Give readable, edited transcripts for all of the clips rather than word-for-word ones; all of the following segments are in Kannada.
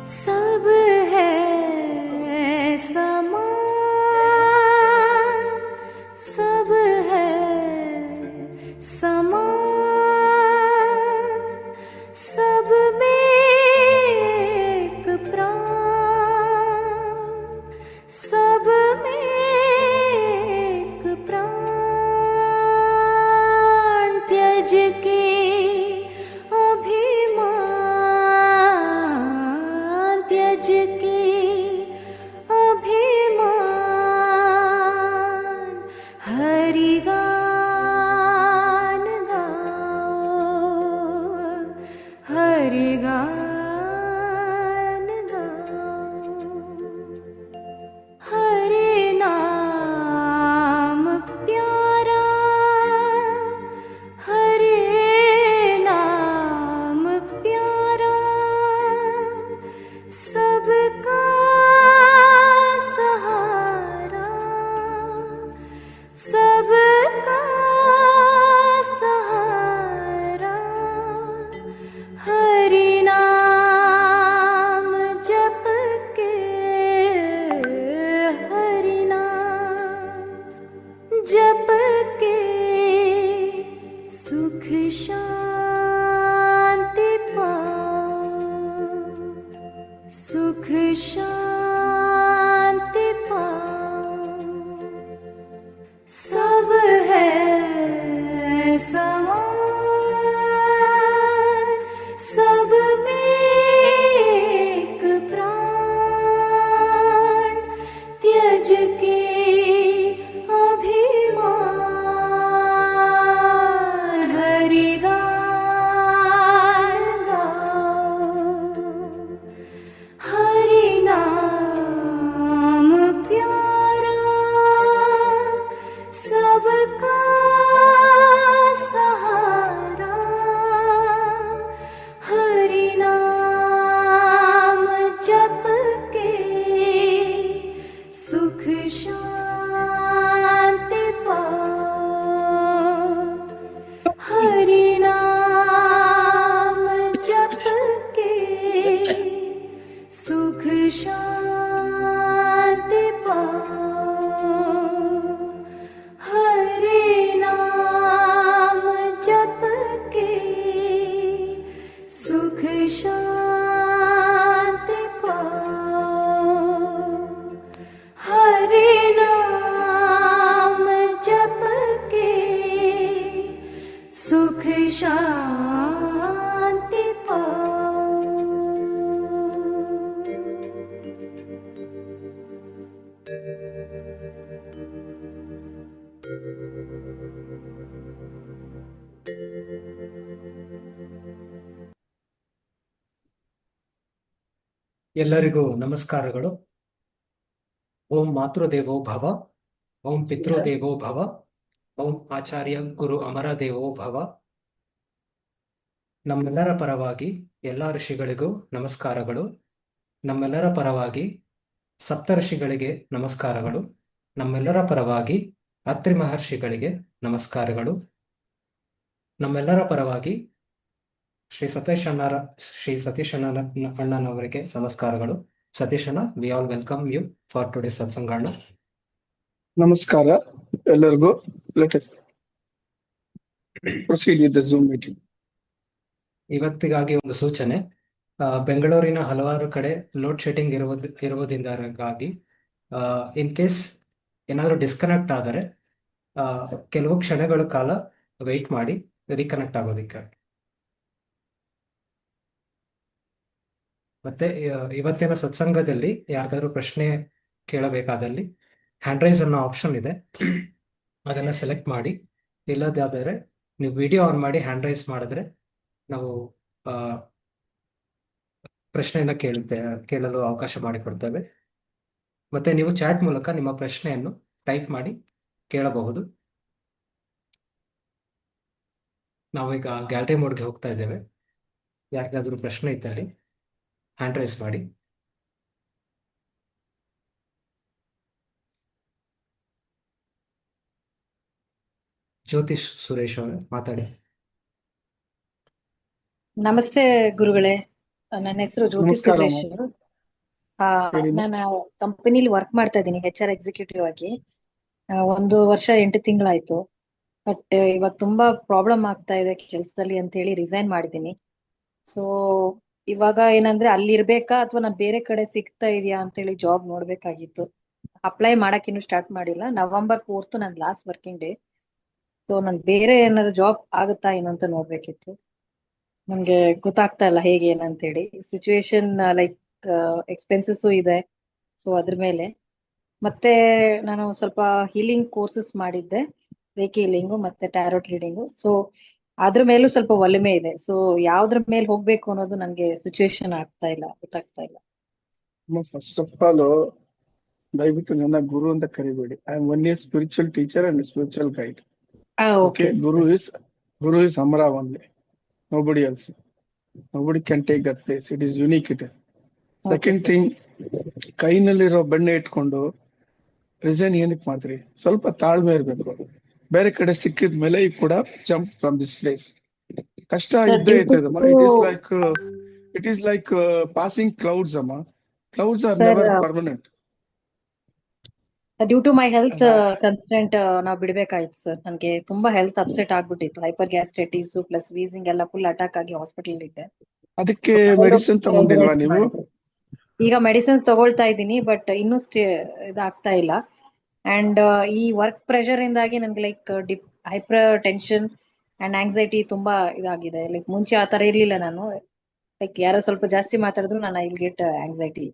सब है समान, सब है समान, सब में एक प्राण, सब में एक प्राण। त्यज के अभिमान, त्यज के अभिमान, हरि गान गाओ, हरि गान गाओ। हरि नाम प्यारा, हरि नाम प्यारा, सबका सहारा, सबका सहारा। हरि नाम जप के, हरि नाम जप के, सुख शांति पाओ, सुख शांति पाओ। सब है समान, सब में एक प्राण। त्यज के अभिमान, हरि गान गाओ, हरि नाम प्यारा, सबका सहारा। हरि नाम जप के, सुख शांति पाओ। हरि नाम जप के, सुख शांति पाओ। हरि नाम जप के, सुख शांति पाओ। हरि नाम जप के, सुख शांति पाओ। ಎಲ್ಲರಿಗೂ ನಮಸ್ಕಾರಗಳು. ಓಂ ಮಾತೃದೇವೋ ಭವ, ಓಂ ಪಿತೃದೇವೋ ಭವ, ಓಂ ಆಚಾರ್ಯ ಗುರು ಅಮರ ದೇವೋ ಭವ. ನಮ್ಮೆಲ್ಲರ ಪರವಾಗಿ ಎಲ್ಲ ಋಷಿಗಳಿಗೂ ನಮಸ್ಕಾರಗಳು. ನಮ್ಮೆಲ್ಲರ ಪರವಾಗಿ ಸಪ್ತ ಋಷಿಗಳಿಗೆ ನಮಸ್ಕಾರಗಳು. ನಮ್ಮೆಲ್ಲರ ಪರವಾಗಿ ಅತ್ರಿ ಮಹರ್ಷಿಗಳಿಗೆ ನಮಸ್ಕಾರಗಳು. ನಮ್ಮೆಲ್ಲರ ಪರವಾಗಿ ಶ್ರೀ ಸತೀಶ್ ಅಣ್ಣನವರಿಗೆ ನಮಸ್ಕಾರಗಳು. ಸತೀಶ್ ಅಣ್ಣ, we all welcome you for today satsang ಅಣ್ಣ. ನಮಸ್ಕಾರ ಎಲ್ಲರಿಗೂ. Let us proceed with the Zoom meeting. ಇವತ್ತಿಗಾಗಿ ಒಂದು ಸೂಚನೆ. ಬೆಂಗಳೂರಿನ ಹಲವಾರು ಕಡೆ ಲೋಡ್ ಶೆಡ್ಡಿಂಗ್ ಇರುವುದರಿಂದಾಗಿ ಇನ್ ಕೇಸ್ ಏನಾದರೂ ಡಿಸ್ಕನೆಕ್ಟ್ ಆದರೆ ಕೆಲವು ಕ್ಷಣಗಳ ಕಾಲ ವೆಯ್ಟ್ ಮಾಡಿ ರೀಕನೆಕ್ಟ್ ಆಗೋದಕ್ಕೆ. ಮತ್ತೆ ಇವತ್ತಿನ ಸತ್ಸಂಗದಲ್ಲಿ ಯಾರಿಗಾದ್ರೂ ಪ್ರಶ್ನೆ ಕೇಳಬೇಕಾದಲ್ಲಿ ಹ್ಯಾಂಡ್ ರೈಸ್ ಅನ್ನೋ ಆಪ್ಷನ್ ಇದೆ, ಅದನ್ನು ಸೆಲೆಕ್ಟ್ ಮಾಡಿ. ಇಲ್ಲದಾದರೆ ನೀವು ವಿಡಿಯೋ ಆನ್ ಮಾಡಿ ಹ್ಯಾಂಡ್ ರೈಸ್ ಮಾಡಿದ್ರೆ ನಾವು ಪ್ರಶ್ನೆಯನ್ನು ಕೇಳಲು ಅವಕಾಶ ಮಾಡಿಕೊಡ್ತೇವೆ. ಮತ್ತೆ ನೀವು ಚಾಟ್ ಮೂಲಕ ನಿಮ್ಮ ಪ್ರಶ್ನೆಯನ್ನು ಟೈಪ್ ಮಾಡಿ ಕೇಳಬಹುದು. ನಾವೀಗ ಗ್ಯಾಲರಿ ಮೋಡ್ಗೆ ಹೋಗ್ತಾ ಇದ್ದೇವೆ. ಯಾರಿಗಾದ್ರೂ ಪ್ರಶ್ನೆ ಇದ್ದಲ್ಲಿ ಹ್ಯಾಂಡ್ ರೈಸ್ ಮಾಡಿ. ಜ್ಯೋತಿಷ್ ಸುರೇಶ್ ಅವರೇ ಮಾತಾಡಿ. ನಮಸ್ತೆ ಗುರುಗಳೇ. ನನ್ನ ಹೆಸರು ಜ್ಯೋತಿ ನಮಸ್ಕಾರ ಸುರೇಶ್. ಹೇಳಿಮ್ಮ. ನಾನು ಕಂಪನಿಲಿ ವರ್ಕ್ ಮಾಡ್ತಾ ಇದ್ದೀನಿ HR ಎಕ್ಸಿಕ್ಯೂಟಿವ್ ಆಗಿ. 1 ವರ್ಷ 8 ತಿಂಗಳಾಯ್ತು. ಬಟ್ ಇವಾಗ ತುಂಬಾ ಪ್ರಾಬ್ಲಮ್ ಆಗ್ತಾ ಇದೆ ಕೆಲಸದಲ್ಲಿ ಅಂತ ಹೇಳಿ ರಿಸೈನ್ ಮಾಡಿದ್ದೀನಿ. ಸೊ ಇವಾಗ ಏನಂದ್ರೆ ಅಲ್ಲಿ ಇರ್ಬೇಕಾ ಅಥವಾ ನಾನು ಬೇರೆ ಕಡೆ ಸಿಗ್ತಾ ಇದೆಯಾ ಅಂತ ಹೇಳಿ ಜಾಬ್ ನೋಡ್ಬೇಕಾಗಿತ್ತು. ಅಪ್ಲೈ ಮಾಡಕ್ ಇನ್ನು ಸ್ಟಾರ್ಟ್ ಮಾಡಿಲ್ಲ. November 4th ನನ್ನ ಲಾಸ್ಟ್ ವರ್ಕಿಂಗ್ ಡೇ. ಸೊ ನನ್ ಬೇರೆ ಏನಾದ್ರು ಜಾಬ್ ಆಗುತ್ತಾ ಏನು ಅಂತ ನೋಡ್ಬೇಕಿತ್ತು. ನಮ್ಗೆ ಗೊತ್ತಾಗ್ತಾ ಇಲ್ಲ ಹೇಗೆ ಏನಂತ ಹೇಳಿ. ಸಿಚುವೇಶನ್ ಲೈಕ್ ಎಕ್ಸ್ಪೆನ್ಸಸ್ ಇದೆ. ಸೊ ಅದ್ರ ಮೇಲೆ ಮತ್ತೆ ನಾನು ಸ್ವಲ್ಪ ಹೀಲಿಂಗ್ ಕೋರ್ಸಸ್ ಮಾಡಿದ್ದೆ, ರೇಖಿ ಹೀಲಿಂಗು ಮತ್ತೆ ಟ್ಯಾರೋಟ್ ರೀಡಿಂಗು. ಸೊ ಅದ್ರ ಮೇಲೂ ಸ್ವಲ್ಪ ಒಲಿಮೆ ಇದೆ. ಸೊ ಯಾವ್ದ್ರ ಮೇಲೆ ಹೋಗ್ಬೇಕು ಅನ್ನೋದು ನನ್ಗೆ ಸಿಚುವೇಶನ್ ಆಗ್ತಾ ಇಲ್ಲ, ಗೊತ್ತಾಗ್ತಾ ಇಲ್ಲ. ಫಸ್ಟ್ ಆಫ್ ಆಲ್ ದಯವಿಟ್ಟು ನನ್ನ ಗುರು ಅಂತ ಕರಿಬೇಡಿ. I am only spiritual teacher and spiritual guide. Okay. Guru is Amara only. Nobody else. Nobody can take that place. It is unique. It is. Second thing, ಕೈನಲ್ಲಿರೋ ಬೆಣ್ಣೆ ಇಟ್ಕೊಂಡು ರಿಸೈನ್ ಏನಕ್ಕೆ ಮಾಡ್ತೀರಿ? ಸ್ವಲ್ಪ ತಾಳ್ಮೆ ಇರ್ಬೇಕು. ಬೇರೆ ಕಡೆ ಸಿಕ್ಕಿದ ಮೇಲೆ ಈ ಕೂಡ ಜಂಪ್ ಫ್ರಮ್ ದಿಸ್ ಪ್ಲೇಸ್. ಕಷ್ಟ ಇದ್ದೇ ಇರ್ತದಮ್ಮ. It is like passing clouds, ಅಮ್ಮ. Clouds are Sir, never permanent. Due to my health constant ನಾವ್ ಬಿಡ್ಬೇಕಾಯ್ತು ಸರ್. ನನ್ಗೆ ತುಂಬಾ ಹೆಲ್ತ್ ಅಪ್ಸೆಟ್ ಆಗ್ಬಿಟ್ಟಿತ್ತು. ಹೈಪರ್ ಗ್ಯಾಸ್ಟ್ರೈಟಿಸ್ ಪ್ಲಸ್ ವೀಸಿಂಗ್ ಎಲ್ಲ ಫುಲ್ ಅಟ್ಯಾಕ್ ಆಗಿ ಹಾಸ್ಪಿಟಲ್ ಇದ್ದೆ. ಅದಕ್ಕೆ ಮೆಡಿಸಿನ್ ತಗೊಂಡಿಲ್ವಾ ನೀವು? ಈಗ ಮೆಡಿಸಿನ್ಸ್ ತಗೊಳ್ತಾ ಇದ್ದೀನಿ, ಬಟ್ ಇನ್ನೂ ಇದಾಗ್ತಾ ಇಲ್ಲ. ಅಂಡ್ ಈ ವರ್ಕ್ ಪ್ರೆಷರ್ ಇಂದಾಗಿ ನನ್ಗೆ like hypertension and anxiety ತುಂಬಾ ಇದಾಗಿದೆ. ಲೈಕ್ ಮುಂಚೆ ಆತರ ಇರ್ಲಿಲ್ಲ ನಾನು. ಲೈಕ್ ಯಾರೋ ಸ್ವಲ್ಪ ಜಾಸ್ತಿ ಮಾತಾಡಿದ್ರು ನಾನು ಐ ವಿಲ್ ಗೆಟ್ ಆಂಗ್ಸೈಟಿ.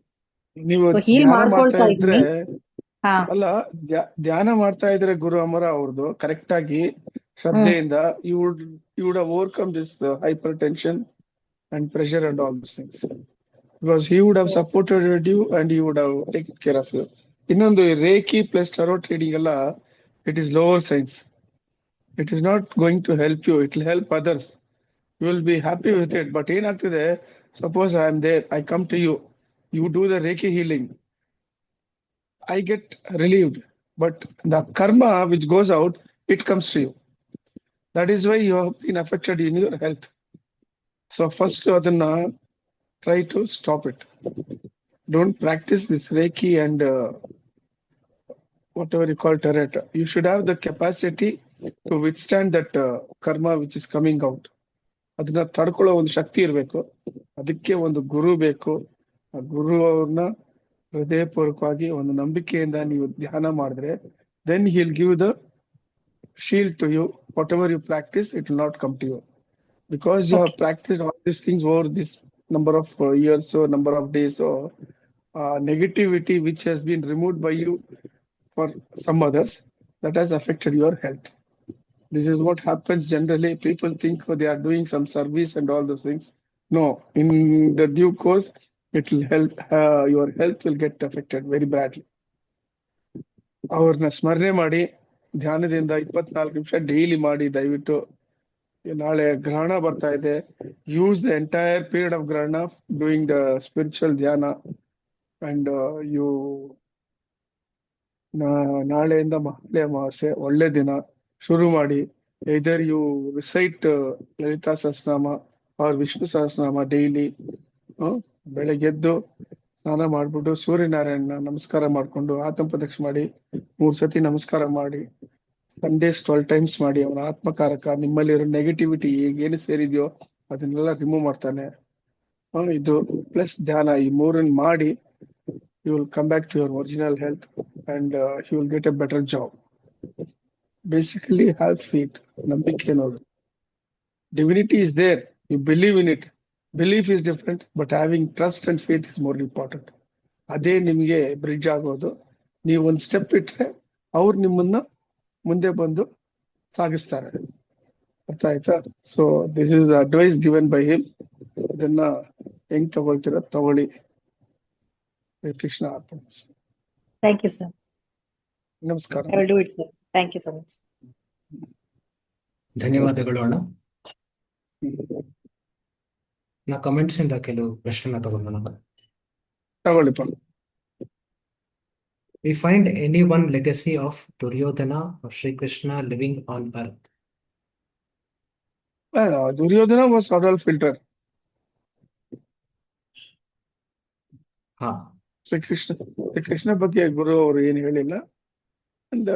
ನೀವು So, heal ಧ್ಯಾನ ಮಾಡ್ಕೊಳ್ತಾ ಮಾಡ್ತಾ ಇದ್ರೆ ಹಾ ಅಲ್ಲ, ಧ್ಯಾನ ಮಾಡ್ತಾ ಇದ್ರೆ ಗುರು ಅಮರ ಅವ್ರದ್ದು ಕರೆಕ್ಟ್ ಆಗಿ ಶ್ರದ್ಧೆಯಿಂದ you would have overcome this hypertension and pressure and all these things, because he would have supported you and he would have taken care of you. ಇನ್ನೊಂದು ರೇಖಿ ಪ್ಲಸ್ ಟಾರೋಟ್ ರೀಡಿಂಗ್ ಎಲ್ಲ it is lower science. It is not going to help you, it will help others. You will be happy with it. But ಏನಾಗ್ತಿದೆ, suppose I am there, I come to you, you do the Reiki healing, I get relieved, but the karma which goes out, it comes to you. That is why you have been affected in your health. So first adanna try to stop it. Don't practice this Reiki and whatever you call tarot. You should have the capacity to withstand that karma which is coming out. ಅದನ್ನ ತಡ್ಕೊಳ್ಳೋ ಒಂದು ಶಕ್ತಿ ಇರಬೇಕು. ಅದಕ್ಕೆ ಒಂದು ಗುರು ಬೇಕು. ಆ ಗುರು ಅವ್ರನ್ನ ಹೃದಯಪೂರ್ವಕವಾಗಿ ಒಂದು ನಂಬಿಕೆಯಿಂದ ನೀವು ಧ್ಯಾನ ಮಾಡಿದ್ರೆ, then he'll give the shield to you. Whatever you practice, it will not come to you, because you have practiced all these things over this number of years or number of days. So negativity which has been removed by you for some others, that has affected your health. This is what happens generally. People think they are doing some service and all those things. No, in the due course, it will help. Your health will get affected very badly. ಅವ್ರನ್ನ ಸ್ಮರಣೆ ಮಾಡಿ ಧ್ಯಾನದಿಂದ 24 ನಿಮಿಷ ಡೈಲಿ ಮಾಡಿ ದಯವಿಟ್ಟು. ನಾಳೆ ಗ್ರಹಣ ಬರ್ತಾ ಇದೆ. Use the entire period of ಗ್ರಹಣ ಡೂಯಿಂಗ್ ದ ಸ್ಪಿರಿಚುವಲ್ ಧ್ಯಾನ. ಅಂಡ್ ಯು ನಾಳೆಯಿಂದ ಮಹಾಲಯ ಅಮಾವಾಸ್ಯೆ, ಒಳ್ಳೆ ದಿನ. ಶುರು ಮಾಡಿ. either you recite Lalita Sahasranama or Vishnu Sahasranama daily. ಬೆಳಗ್ಗೆದ್ದು ಸ್ನಾನ ಮಾಡ್ಬಿಟ್ಟು ಸೂರ್ಯನಾರಾಯಣ ನಮಸ್ಕಾರ ಮಾಡ್ಕೊಂಡು ಆತ್ಮಪ್ರದಕ್ಷಿಣೆ ಮಾಡಿ 3 ಸತಿ ನಮಸ್ಕಾರ ಮಾಡಿ, ಸಂಡೇಸ್ 12 times ಮಾಡಿ. ಅವನ ಆತ್ಮಕಾರಕ, ನಿಮ್ಮಲ್ಲಿರೋ ನೆಗೆಟಿವಿಟಿ ಏನು ಸೇರಿದೆಯೋ ಅದನ್ನೆಲ್ಲ ರಿಮೂವ್ ಮಾಡ್ತಾನೆ. ಇದು ಪ್ಲಸ್ ಧ್ಯಾನ, ಈ 3 ಮಾಡಿ, you will come back to your original health and you will get a better job. Basically have faith. ನಂಬಿಕೆ ಅನ್ನೋದು, divinity is there, you believe in it. Belief is different, but having trust and faith is more important. ಅದೇ ನಿಮ್ಗೆ ಬ್ರಿಡ್ಜ್ ಆಗೋದು. ನೀವು ಒಂದು ಸ್ಟೆಪ್ ಇಟ್ರೆ ಅವ್ರು ನಿಮ್ಮನ್ನ ಮುಂದೆ ಬಂದು ಸಾಗಿಸ್ತಾರೆ. ಅರ್ಥ ಆಯ್ತಾ? So this is advice given by him. ಇದನ್ನ ಹೆಂಗ್ ತಗೊಳ್ತೀರ ತಗೊಳ್ಳಿ. ಕೃಷ್ಣ ಅರ್ಪಣ. Thank you sir. ನಮಸ್ಕಾರ. I will do it sir. Thank you so much. ಧನ್ಯವಾದಗಳು ಅಣ್ಣ. ನಾ ಕಮೆಂಟ್ಸ್ ಇಂದ ಕೆಲವು ಪ್ರಶ್ನೆ ತಗೊಂಡು ತಗೊಳ್ಳಿಪ್ಪ. We find any one legacy of Duryodhana or Sri Krishna living on earth? Duryodhana was oral filter. ಹಾ ಶ್ರೀಕೃಷ್ಣ ಬಗ್ಗೆ ಗುರು ಅವರು ಏನು ಹೇಳಿಲ್ಲ. And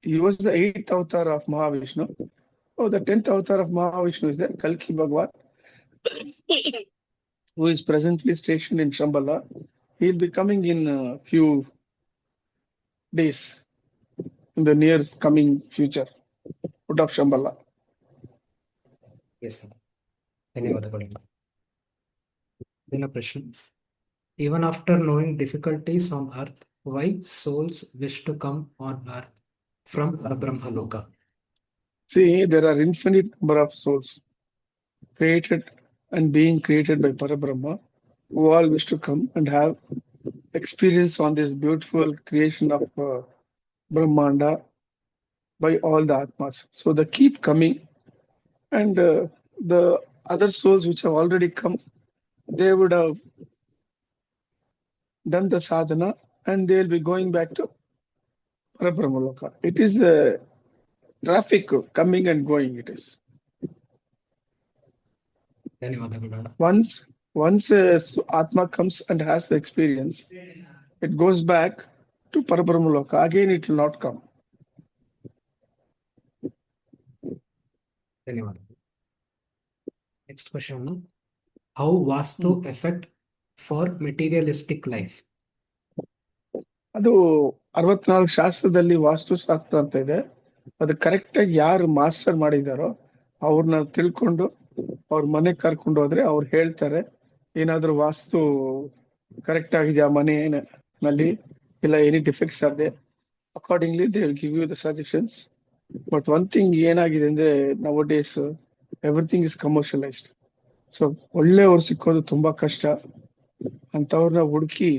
he was the 8th avatar of Mahavishnu. Oh, the 10th avatar of Mahavishnu is there, Kalki Bhagwan, who is presently stationed in Shambhala. He'll be coming in a few days in the near coming future out of Shambhala. Yes sir, ಧನ್ಯವಾದಗಳು. ಮುಂದಿನ ಪ್ರಶ್ನೆ. Even after knowing difficulties on earth, why souls wish to come on earth from Parabrahma Loka? See, there are infinite number of souls created and being created by Parabrahma, who all wish to come and have experience on this beautiful creation of Brahmanda by all the Atmas. So they keep coming, and the other souls which have already come, they would have done the sadhana and they'll be going back to Parabrahma Loka. It is the traffic coming and going, it is. ಧನ್ಯವಾದಗಳು. Once Atma comes and has the experience, it goes back to Parabrahma Loka. Again, it will not come. ಧನ್ಯವಾದಗಳು. Next question. How vastu effect for materialistic life? ಅದು 64 ಶಾಸ್ತ್ರದಲ್ಲಿ ವಾಸ್ತುಶಾಸ್ತ್ರ ಅಂತ ಇದೆ. ಅದು ಕರೆಕ್ಟ್ ಆಗಿ ಯಾರು ಮಾಸ್ಟರ್ ಮಾಡಿದಾರೋ ಅವ್ರನ್ನ ತಿಳ್ಕೊಂಡು ಅವ್ರ ಮನೆಗೆ ಕರ್ಕೊಂಡು ಹೋದ್ರೆ ಅವ್ರು ಹೇಳ್ತಾರೆ ಏನಾದ್ರೂ ವಾಸ್ತು ಕರೆಕ್ಟ್ ಆಗಿದೆಯಾ ಮನೆಯಲ್ಲಿ, ಇಲ್ಲ any defects are there. Accordingly they will give you the suggestions. But one thing ಏನಾಗಿದೆ ಅಂದ್ರೆ now days everything is commercialised. So ಒಳ್ಳೆಯವ್ರು ಸಿಕ್ಕೋದು ತುಂಬಾ ಕಷ್ಟ. ಅಂತವ್ರನ್ನ ಹುಡುಕಿ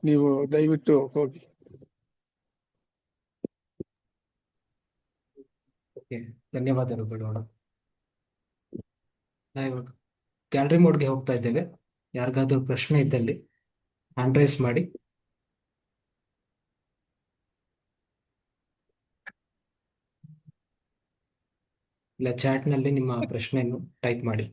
ನೀವು ದಯವಿಟ್ಟು ಹೋಗಿ. ಧನ್ಯವಾದಗಳು. ನಾವು ಇವಾಗ ಗ್ಯಾಲರಿ ಮೋಡ್ಗೆ ಹೋಗ್ತಾ ಇದ್ದೇವೆ. ಯಾರಿಗಾದ್ರೂ ಪ್ರಶ್ನೆ ಇದ್ದಲ್ಲಿ ಹ್ಯಾಂಡ್ ರೈಸ್ ಮಾಡಿ. ಇಲ್ಲ ಚಾಟ್ನಲ್ಲಿ ನಿಮ್ಮ ಪ್ರಶ್ನೆಯನ್ನು ಟೈಪ್ ಮಾಡಿ.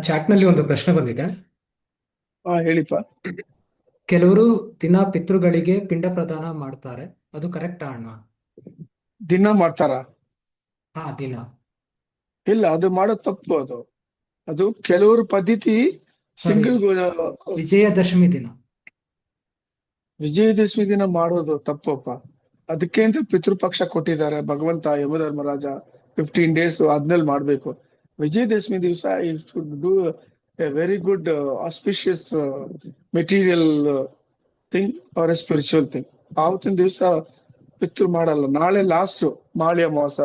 ಚಾಟ್ನಲ್ಲಿ ಒಂದು ಪ್ರಶ್ನೆ ಬಂದಿದೆ. ಹೇಳಿಪ್ಪ. ಕೆಲವರು ದಿನ ಪಿತೃಗಳಿಗೆ ಪಿಂಡ ಪ್ರದಾನ ಮಾಡ್ತಾರೆ, ಅದು ಕರೆಕ್ಟಾ ಅಣ್ಣ? ದಿನ ಮಾಡ್ತಾರ? ಹಾ, ದಿನ. ಇಲ್ಲ, ಅದು ಮಾಡೋ ತಪ್ಪು. ಅದು ಕೆಲವರು ಪದ್ಧತಿ. ಸಿಂಗಲ್ ವಿಜಯದಶಮಿ ದಿನ, ವಿಜಯದಶಮಿ ದಿನ ಮಾಡೋದು ತಪ್ಪಪ್ಪ. ಅದಕ್ಕೆ ಅಂತ ಪಿತೃಪಕ್ಷ ಕೊಟ್ಟಿದ್ದಾರೆ ಭಗವಂತ ಯಮಧರ್ಮರಾಜ. 15 days ಆದ್ಮೇಲೆ ಮಾಡ್ಬೇಕು. ವಿಜಯದಶಮಿ ದಿವಸ you should do a very good auspicious material thing or a spiritual thing. ಆವತ್ತಿನ ದಿವಸ ಪಿತೃ ಮಾಡಲ್ಲ. ನಾಳೆ ಲಾಸ್ಟ್ ಮಾಳಿ ಅಮಾವಾಸ.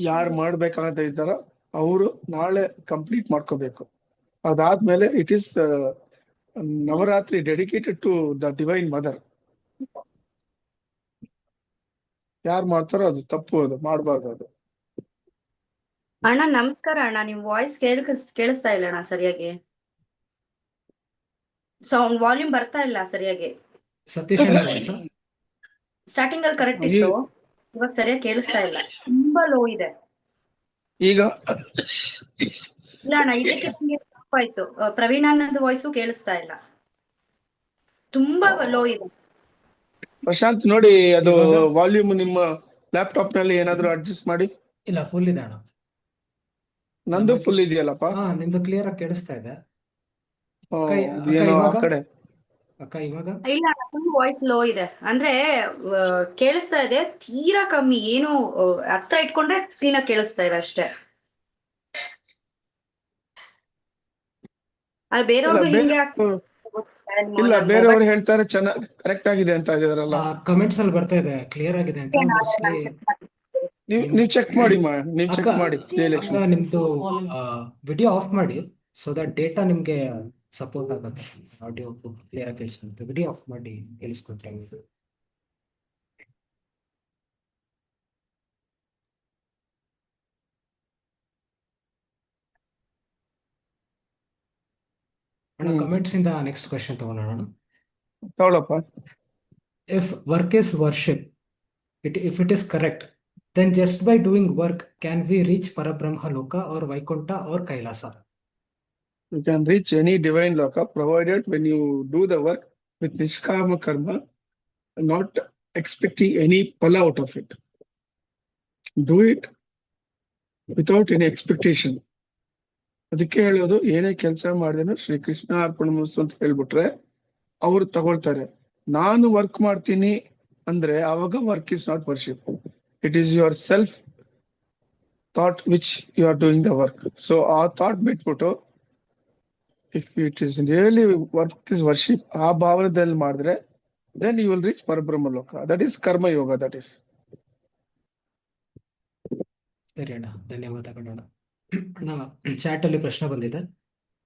ಯಾರು ಮಾಡ್ಬೇಕಂತ ಇದ್ದಾರೋ ಅವರು ನಾಳೆ ಕಂಪ್ಲೀಟ್ ಮಾಡ್ಕೋಬೇಕು. ಅದಾದ್ಮೇಲೆ it is Navaratri dedicated to the divine mother. ಯಾರು ಮಾಡ್ತಾರೋ ಅದು ತಪ್ಪು, ಅದು ಮಾಡಬಾರ್ದು. ಅದು ಅಣ್ಣ ನಮಸ್ಕಾರ ಅಣ್ಣ, ನಿಮ್ ವಾಯ್ಸ್ ಕೇಳಿಸ್ತಾ ಇಲ್ಲ ಅಣ್ಣ ಸರಿಯಾಗಿ. ಸೌಂಡ್ ವಾಲ್ಯೂಮ್ ಬರ್ತಾ ಇಲ್ಲ ಸರಿಯಾಗಿ. ಸತೀಶ್ ಅಣ್ಣ ವಾಯ್ಸ ಸ್ಟಾರ್ಟಿಂಗ್ ಅಲ್ಲಿ ಕರೆಕ್ಟ್ ಇತ್ತು, ಇವಾಗ ಸರಿಯಾಗಿ ಕೇಳಿಸ್ತಾ ಇಲ್ಲ. ತುಂಬಾ ಲೋ ಇದೆ ಈಗ. ಇಲ್ಲ ಅಣ್ಣ, ಇದಕ್ಕೆ ಆಯ್ತು. ಪ್ರವೀಣ್ ಅನ್ನೋದು ವಾಯ್ಸು ಕೇಳಿಸ್ತಾ ಇಲ್ಲ, ತುಂಬಾ ಲೋ ಇದೆ. ಪ್ರಶಾಂತ್ ನೋಡಿ, ಅದು ವಾಲ್ಯೂಮ್ ನಿಮ್ಮ ಲ್ಯಾಪ್ಟಾಪ್ ನಲ್ಲಿ ಏನಾದ್ರು ಅಡ್ಜಸ್ಟ್ ಮಾಡಿ. ಇಲ್ಲ, ಫುಲ್ ಇದೆ ಅಣ್ಣ. ನಂದು ಫುಲ್ ಇದೆಯಲ್ಲಪ್ಪ. ಹಾ, ನಿಮ್ದು ಕ್ಲಿಯರ್ ಆಗಿ ಕೇಳಿಸ್ತಾ ಇದೆ. ಏನೋ ಆ ಕಡೆ. ಅಕ್ಕ ಇವಾಗ ಇಲ್ಲ ಅಣ್ಣ, ಫುಲ್ ವಾಯ್ಸ್ ಲೋ ಇದೆ. ಅಂದ್ರೆ ಕೇಳಿಸ್ತಾ ಇದೆ ತೀರಾ ಕಮ್ಮಿ. ಏನು ಹತ್ರ ಇಟ್ಕೊಂಡ್ರೆ ಕ್ಲೀನಾಗಿ ಕೇಳಿಸ್ತಾ ಇದೆ ಅಷ್ಟೇ. ಅಲ್ಲಿ ಬೇರೆಯವ್ರಿಗೂ ಹಿಂಗೆ ಇಲ್ಲ, ನನ್ ಬೇರೆಯವರು ಮೊಬೈಲ್ ಹೇಳ್ತಾರೆ ಚೆನ್ನಾಗಿ ಕರೆಕ್ಟ್ ಆಗಿದೆ ಅಂತ ಇದಾರಲ್ಲ. ಕಮೆಂಟ್ಸ್ ಅಲ್ಲಿ ಬರ್ತಾ ಇದೆ ಕ್ಲಿಯರ್ ಆಗಿದೆ ಅಂತ ಮೋಸ್ಟ್ಲಿ. ನೀವು ಚೆಕ್ ಮಾಡಿ ನೀವು ಅಕ್ಕ ಚೆಕ್ ಮಾಡಿ ಅಕ್ಕ ಜಯಲಕ್ಷ್ಮಿ. ನಿಮ್ದು ವಿಡಿಯೋ ಆಫ್ ಮಾಡಿ ಸೊ ದಟ್ ಡೇಟಾ ನಿಮ್ಗೆ ಸಪೋರ್ಟ್ ಆಗುತ್ತೆ. ಆಡಿಯೋ ಕ್ಲಿಯರ್ ಆಗಿ ಕೇಳಿಸ್ಕೊಂಡ್ರೆ ವಿಡಿಯೋ ಆಫ್ ಮಾಡಿ ಕೇಳಿಸ್ಕೊಂಡ್ರೆ ಕಮೆಂಟ್ಸ್ ಇಂದ ನೆಕ್ಸ್ಟ್ ಕ್ವೆಶ್ಚನ್ ತಗೊಳ್ಳೋಣ. ತಗೊಳಪ್ಪ. If work is worship, if it is correct, then just by doing work, can we reach Parabrahma Loka or Vaikunta or Kailasa? You can reach any divine loka provided when you do the work with nishkama karma, not expecting any phala out of it. Do it without any expectation. ಅದಕ್ಕೆ ಹೇಳೋದು, ಏನೇ ಕೆಲಸ ಮಾಡಿದ್ರು ಶ್ರೀ ಕೃಷ್ಣ ಅರ್ಪಣ ಮಸ್ತು ಅಂತ ಹೇಳ್ಬಿಟ್ರೆ ಅವ್ರು ತಗೊಳ್ತಾರೆ. ನಾನು ವರ್ಕ್ ಮಾಡ್ತೀನಿ ಅಂದ್ರೆ ಅವಾಗ work is not worship. It is your self thought which you are doing the work. So ಆ ಥಾಟ್ ಬಿಟ್ಬಿಟ್ಟು if it is really work is worship, ಆ ಭಾವನದಲ್ಲಿ ಮಾಡಿದ್ರೆ ದೆನ್ ಯು ವಿಲ್ ರೀಚ್ ಪರಬ್ರಹ್ಮ ಲೋಕ. ದಟ್ ಈಸ್ ಕರ್ಮ ಯೋಗ. ದಟ್ ಈಸ್ ಸರಿ ಅಣ್ಣ, ಧನ್ಯವಾದಗಳು ಅಣ್ಣ. ಅಣ್ಣ ಚಾಟ್ ಅಲ್ಲಿ ಪ್ರಶ್ನೆ ಬಂದಿದೆ,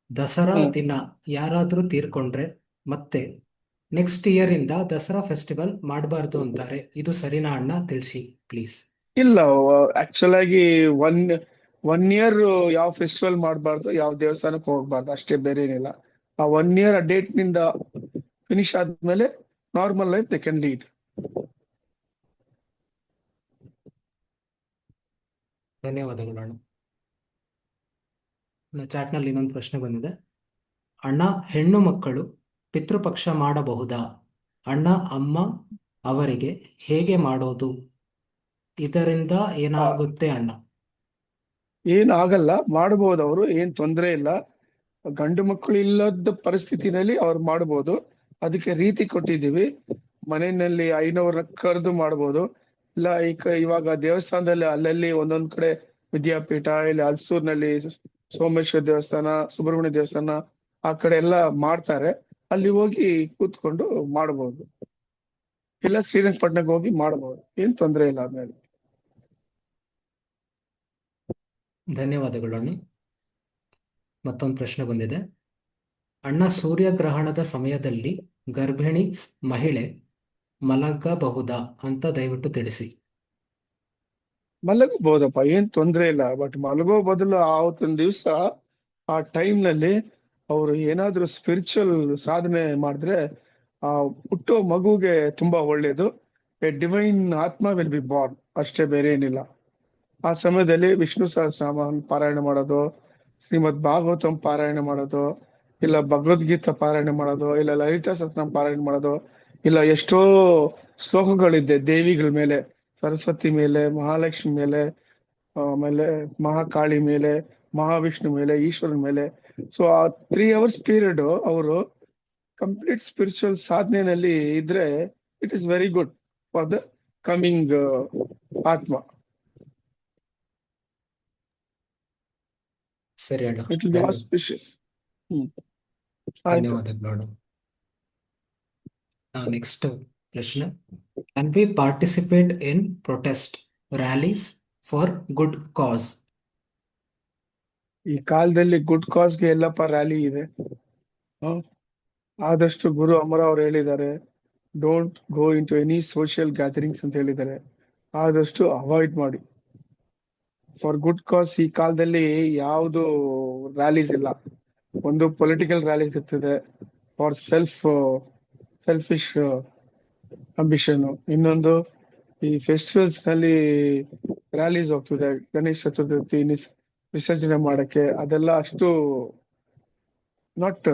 ದಸರಾ ದಿನ ಯಾರಾದ್ರೂ ತೀರ್ಕೊಂಡ್ರೆ ಮತ್ತೆ ನೆಕ್ಸ್ಟ್ ಇಯರ್ ಇಂದ ದಸರಾ ಫೆಸ್ಟಿವಲ್ ಮಾಡಬಾರ್ದು ಅಂತಾರೆ, ಇದು ಸರಿನಾ ಅಣ್ಣ? ತಿಳಿಸಿ ಪ್ಲೀಸ್. ಇಲ್ಲ, ಆಕ್ಚುಲ್ ಆಗಿ ಒನ್ ಇಯರ್ ಯಾವ ಫೆಸ್ಟಿವಲ್ ಮಾಡಬಾರ್ದು, ಯಾವ ದೇವಸ್ಥಾನಕ್ಕೆ ಹೋಗ್ಬಾರ್ದು, ಅಷ್ಟೇ, ಬೇರೆ ಏನಿಲ್ಲ. ಆ 1 ಇಯರ್ ಆ ಡೇಟ್ ನಿಂದ ಫಿನಿಶ್ ಆದ್ಮೇಲೆ normal life they can lead. ಧನ್ಯವಾದಗಳು ಅಣ್ಣ. ಚಾಟ್ ನಲ್ಲಿ ಇನ್ನೊಂದು ಪ್ರಶ್ನೆ ಬಂದಿದೆ, ಅಣ್ಣ ಹೆಣ್ಣು ಮಕ್ಕಳು ಪಿತೃಪಕ್ಷ ಮಾಡಬಹುದಾ? ಅಣ್ಣ ಅಮ್ಮ ಅವರಿಗೆ ಹೇಗೆ ಮಾಡೋದು? ಇದರಿಂದ ಏನಾಗುತ್ತೆ ಅಣ್ಣ? ಏನಾಗಲ್ಲ, ಮಾಡಬಹುದು. ಅವರು ಏನ್ ತೊಂದರೆ ಇಲ್ಲ. ಗಂಡು ಮಕ್ಕಳು ಇಲ್ಲದ ಪರಿಸ್ಥಿತಿನಲ್ಲಿ ಅವ್ರು ಮಾಡಬಹುದು. ಅದಕ್ಕೆ ರೀತಿ ಕೊಟ್ಟಿದ್ದೀವಿ. ಮನೆಯಲ್ಲಿ ಐನವ್ರನ್ನ ಕರೆದು ಮಾಡಬಹುದು. ಇಲ್ಲ ಇವಾಗ ದೇವಸ್ಥಾನದಲ್ಲಿ ಅಲ್ಲಲ್ಲಿ ಒಂದೊಂದ್ ಕಡೆ ವಿದ್ಯಾಪೀಠ, ಇಲ್ಲಿ ಹಲ್ಸೂರ್ನಲ್ಲಿ ಸೋಮೇಶ್ವರ ದೇವಸ್ಥಾನ, ಸುಬ್ರಹ್ಮಣ್ಯ ದೇವಸ್ಥಾನ, ಆ ಕಡೆ ಎಲ್ಲ ಮಾಡ್ತಾರೆ. ಅಲ್ಲಿ ಹೋಗಿ ಕೂತ್ಕೊಂಡು ಮಾಡಬಹುದು. ಇಲ್ಲ ಶ್ರೀರಂಗಪಟ್ಟಣಕ್ಕೆ ಹೋಗಿ ಮಾಡಬಹುದು, ಏನ್ ತೊಂದರೆ ಇಲ್ಲ. ಆದ್ಮೇಲೆ ಧನ್ಯವಾದಗಳು ಅಣ್ಣ. ಮತ್ತೊಂದು ಪ್ರಶ್ನೆ ಬಂದಿದೆ, ಅಣ್ಣ ಸೂರ್ಯಗ್ರಹಣದ ಸಮಯದಲ್ಲಿ ಗರ್ಭಿಣಿ ಮಹಿಳೆ ಮಲಗಬಹುದಾ ಅಂತ ದಯವಿಟ್ಟು ತಿಳಿಸಿ. ಮಲಗಬಹುದಪ್ಪ, ಏನ್ ತೊಂದರೆ ಇಲ್ಲ. ಬಟ್ ಮಲಗೋ ಬದಲು ಆವತ್ತೊಂದ್ ದಿವ್ಸ ಆ ಟೈಮ್ ನಲ್ಲಿ ಅವರು ಏನಾದ್ರೂ ಸ್ಪಿರಿಚುವಲ್ ಸಾಧನೆ ಮಾಡಿದ್ರೆ ಆ ಹುಟ್ಟೋ ಮಗುಗೆ ತುಂಬಾ ಒಳ್ಳೇದು. ಎ ಡಿವೈನ್ ಆತ್ಮ ವಿಲ್ ಬಿ ಬಾರ್ನ್, ಅಷ್ಟೇ, ಬೇರೆ ಏನಿಲ್ಲ. ಆ ಸಮಯದಲ್ಲಿ ವಿಷ್ಣು ಸಹಸ್ರನಾಮ ಪಾರಾಯಣ ಮಾಡೋದು, ಶ್ರೀಮದ್ ಭಾಗವತಂ ಪಾರಾಯಣ ಮಾಡೋದು, ಇಲ್ಲ ಭಗವದ್ಗೀತಾ ಪಾರಾಯಣ ಮಾಡೋದು, ಇಲ್ಲ ಲಲಿತಾ ಸಹಸ್ರನಾಮ ಪಾರಾಯಣ ಮಾಡೋದು, ಇಲ್ಲ ಎಷ್ಟೋ ಶ್ಲೋಕಗಳಿದೆ ದೇವಿಗಳ ಮೇಲೆ, ಸರಸ್ವತಿ ಮೇಲೆ, ಮಹಾಲಕ್ಷ್ಮಿ ಮೇಲೆ, ಆಮೇಲೆ ಮಹಾಕಾಳಿ ಮೇಲೆ, ಮಹಾವಿಷ್ಣು ಮೇಲೆ, ಈಶ್ವರನ ಮೇಲೆ. ಸೊ ಆ 3 hours ಪೀರಿಯಡ್ ಅವರು ಕಂಪ್ಲೀಟ್ ಸ್ಪಿರಿಚುವಲ್ ಸಾಧನೆಯಲ್ಲಿ ಇದ್ರೆ it is very good for the coming ಆತ್ಮ. ಸರಿ ಅಣ್ಣ, ಇಟ್ ವಿಲ್ ಬಿ ಆಸ್ಪಿಷಿಯಸ್. ಆಯ್ತು. ಧನ್ಯವಾದಗಳು. ನೆಕ್ಸ್ಟ್ ಪ್ರಶ್ನೆ, can we participate in protest rallies for good ಕಾಸ್? ಈ ಕಾಲದಲ್ಲಿ ಗುಡ್ ಕಾಸ್ಗೆ ಎಲ್ಲಪ್ಪ ರ್ಯಾಲಿ ಇದೆ. ಆದಷ್ಟು ಗುರು ಅಮರ ಅವ್ರು ಹೇಳಿದ್ದಾರೆ, don't go into any social gatherings ಅಂತ ಹೇಳಿದ್ದಾರೆ. ಆದಷ್ಟು ಅವಾಯ್ಡ್ ಮಾಡಿ. ಫಾರ್ ಗುಡ್ ಕಾಸ್ ಈ ಕಾಲದಲ್ಲಿ ಯಾವುದು ರ್ಯಾಲೀಸ್ ಇಲ್ಲ. ಒಂದು ಪೊಲಿಟಿಕಲ್ ರ್ಯಾಲೀಸ್ ಇರ್ತದೆ ಫಾರ್ ಸೆಲ್ಫಿಶ್ ಅಂಬಿಷನ್. ಇನ್ನೊಂದು ಈ ಫೆಸ್ಟಿವಲ್ಸ್ ನಲ್ಲಿ ರ್ಯಾಲೀಸ್ ಹೋಗ್ತದೆ, ಗಣೇಶ ಚತುರ್ಥಿ ವಿಸರ್ಜನೆ ಮಾಡಕ್ಕೆ. ಅದೆಲ್ಲ ಅಷ್ಟು not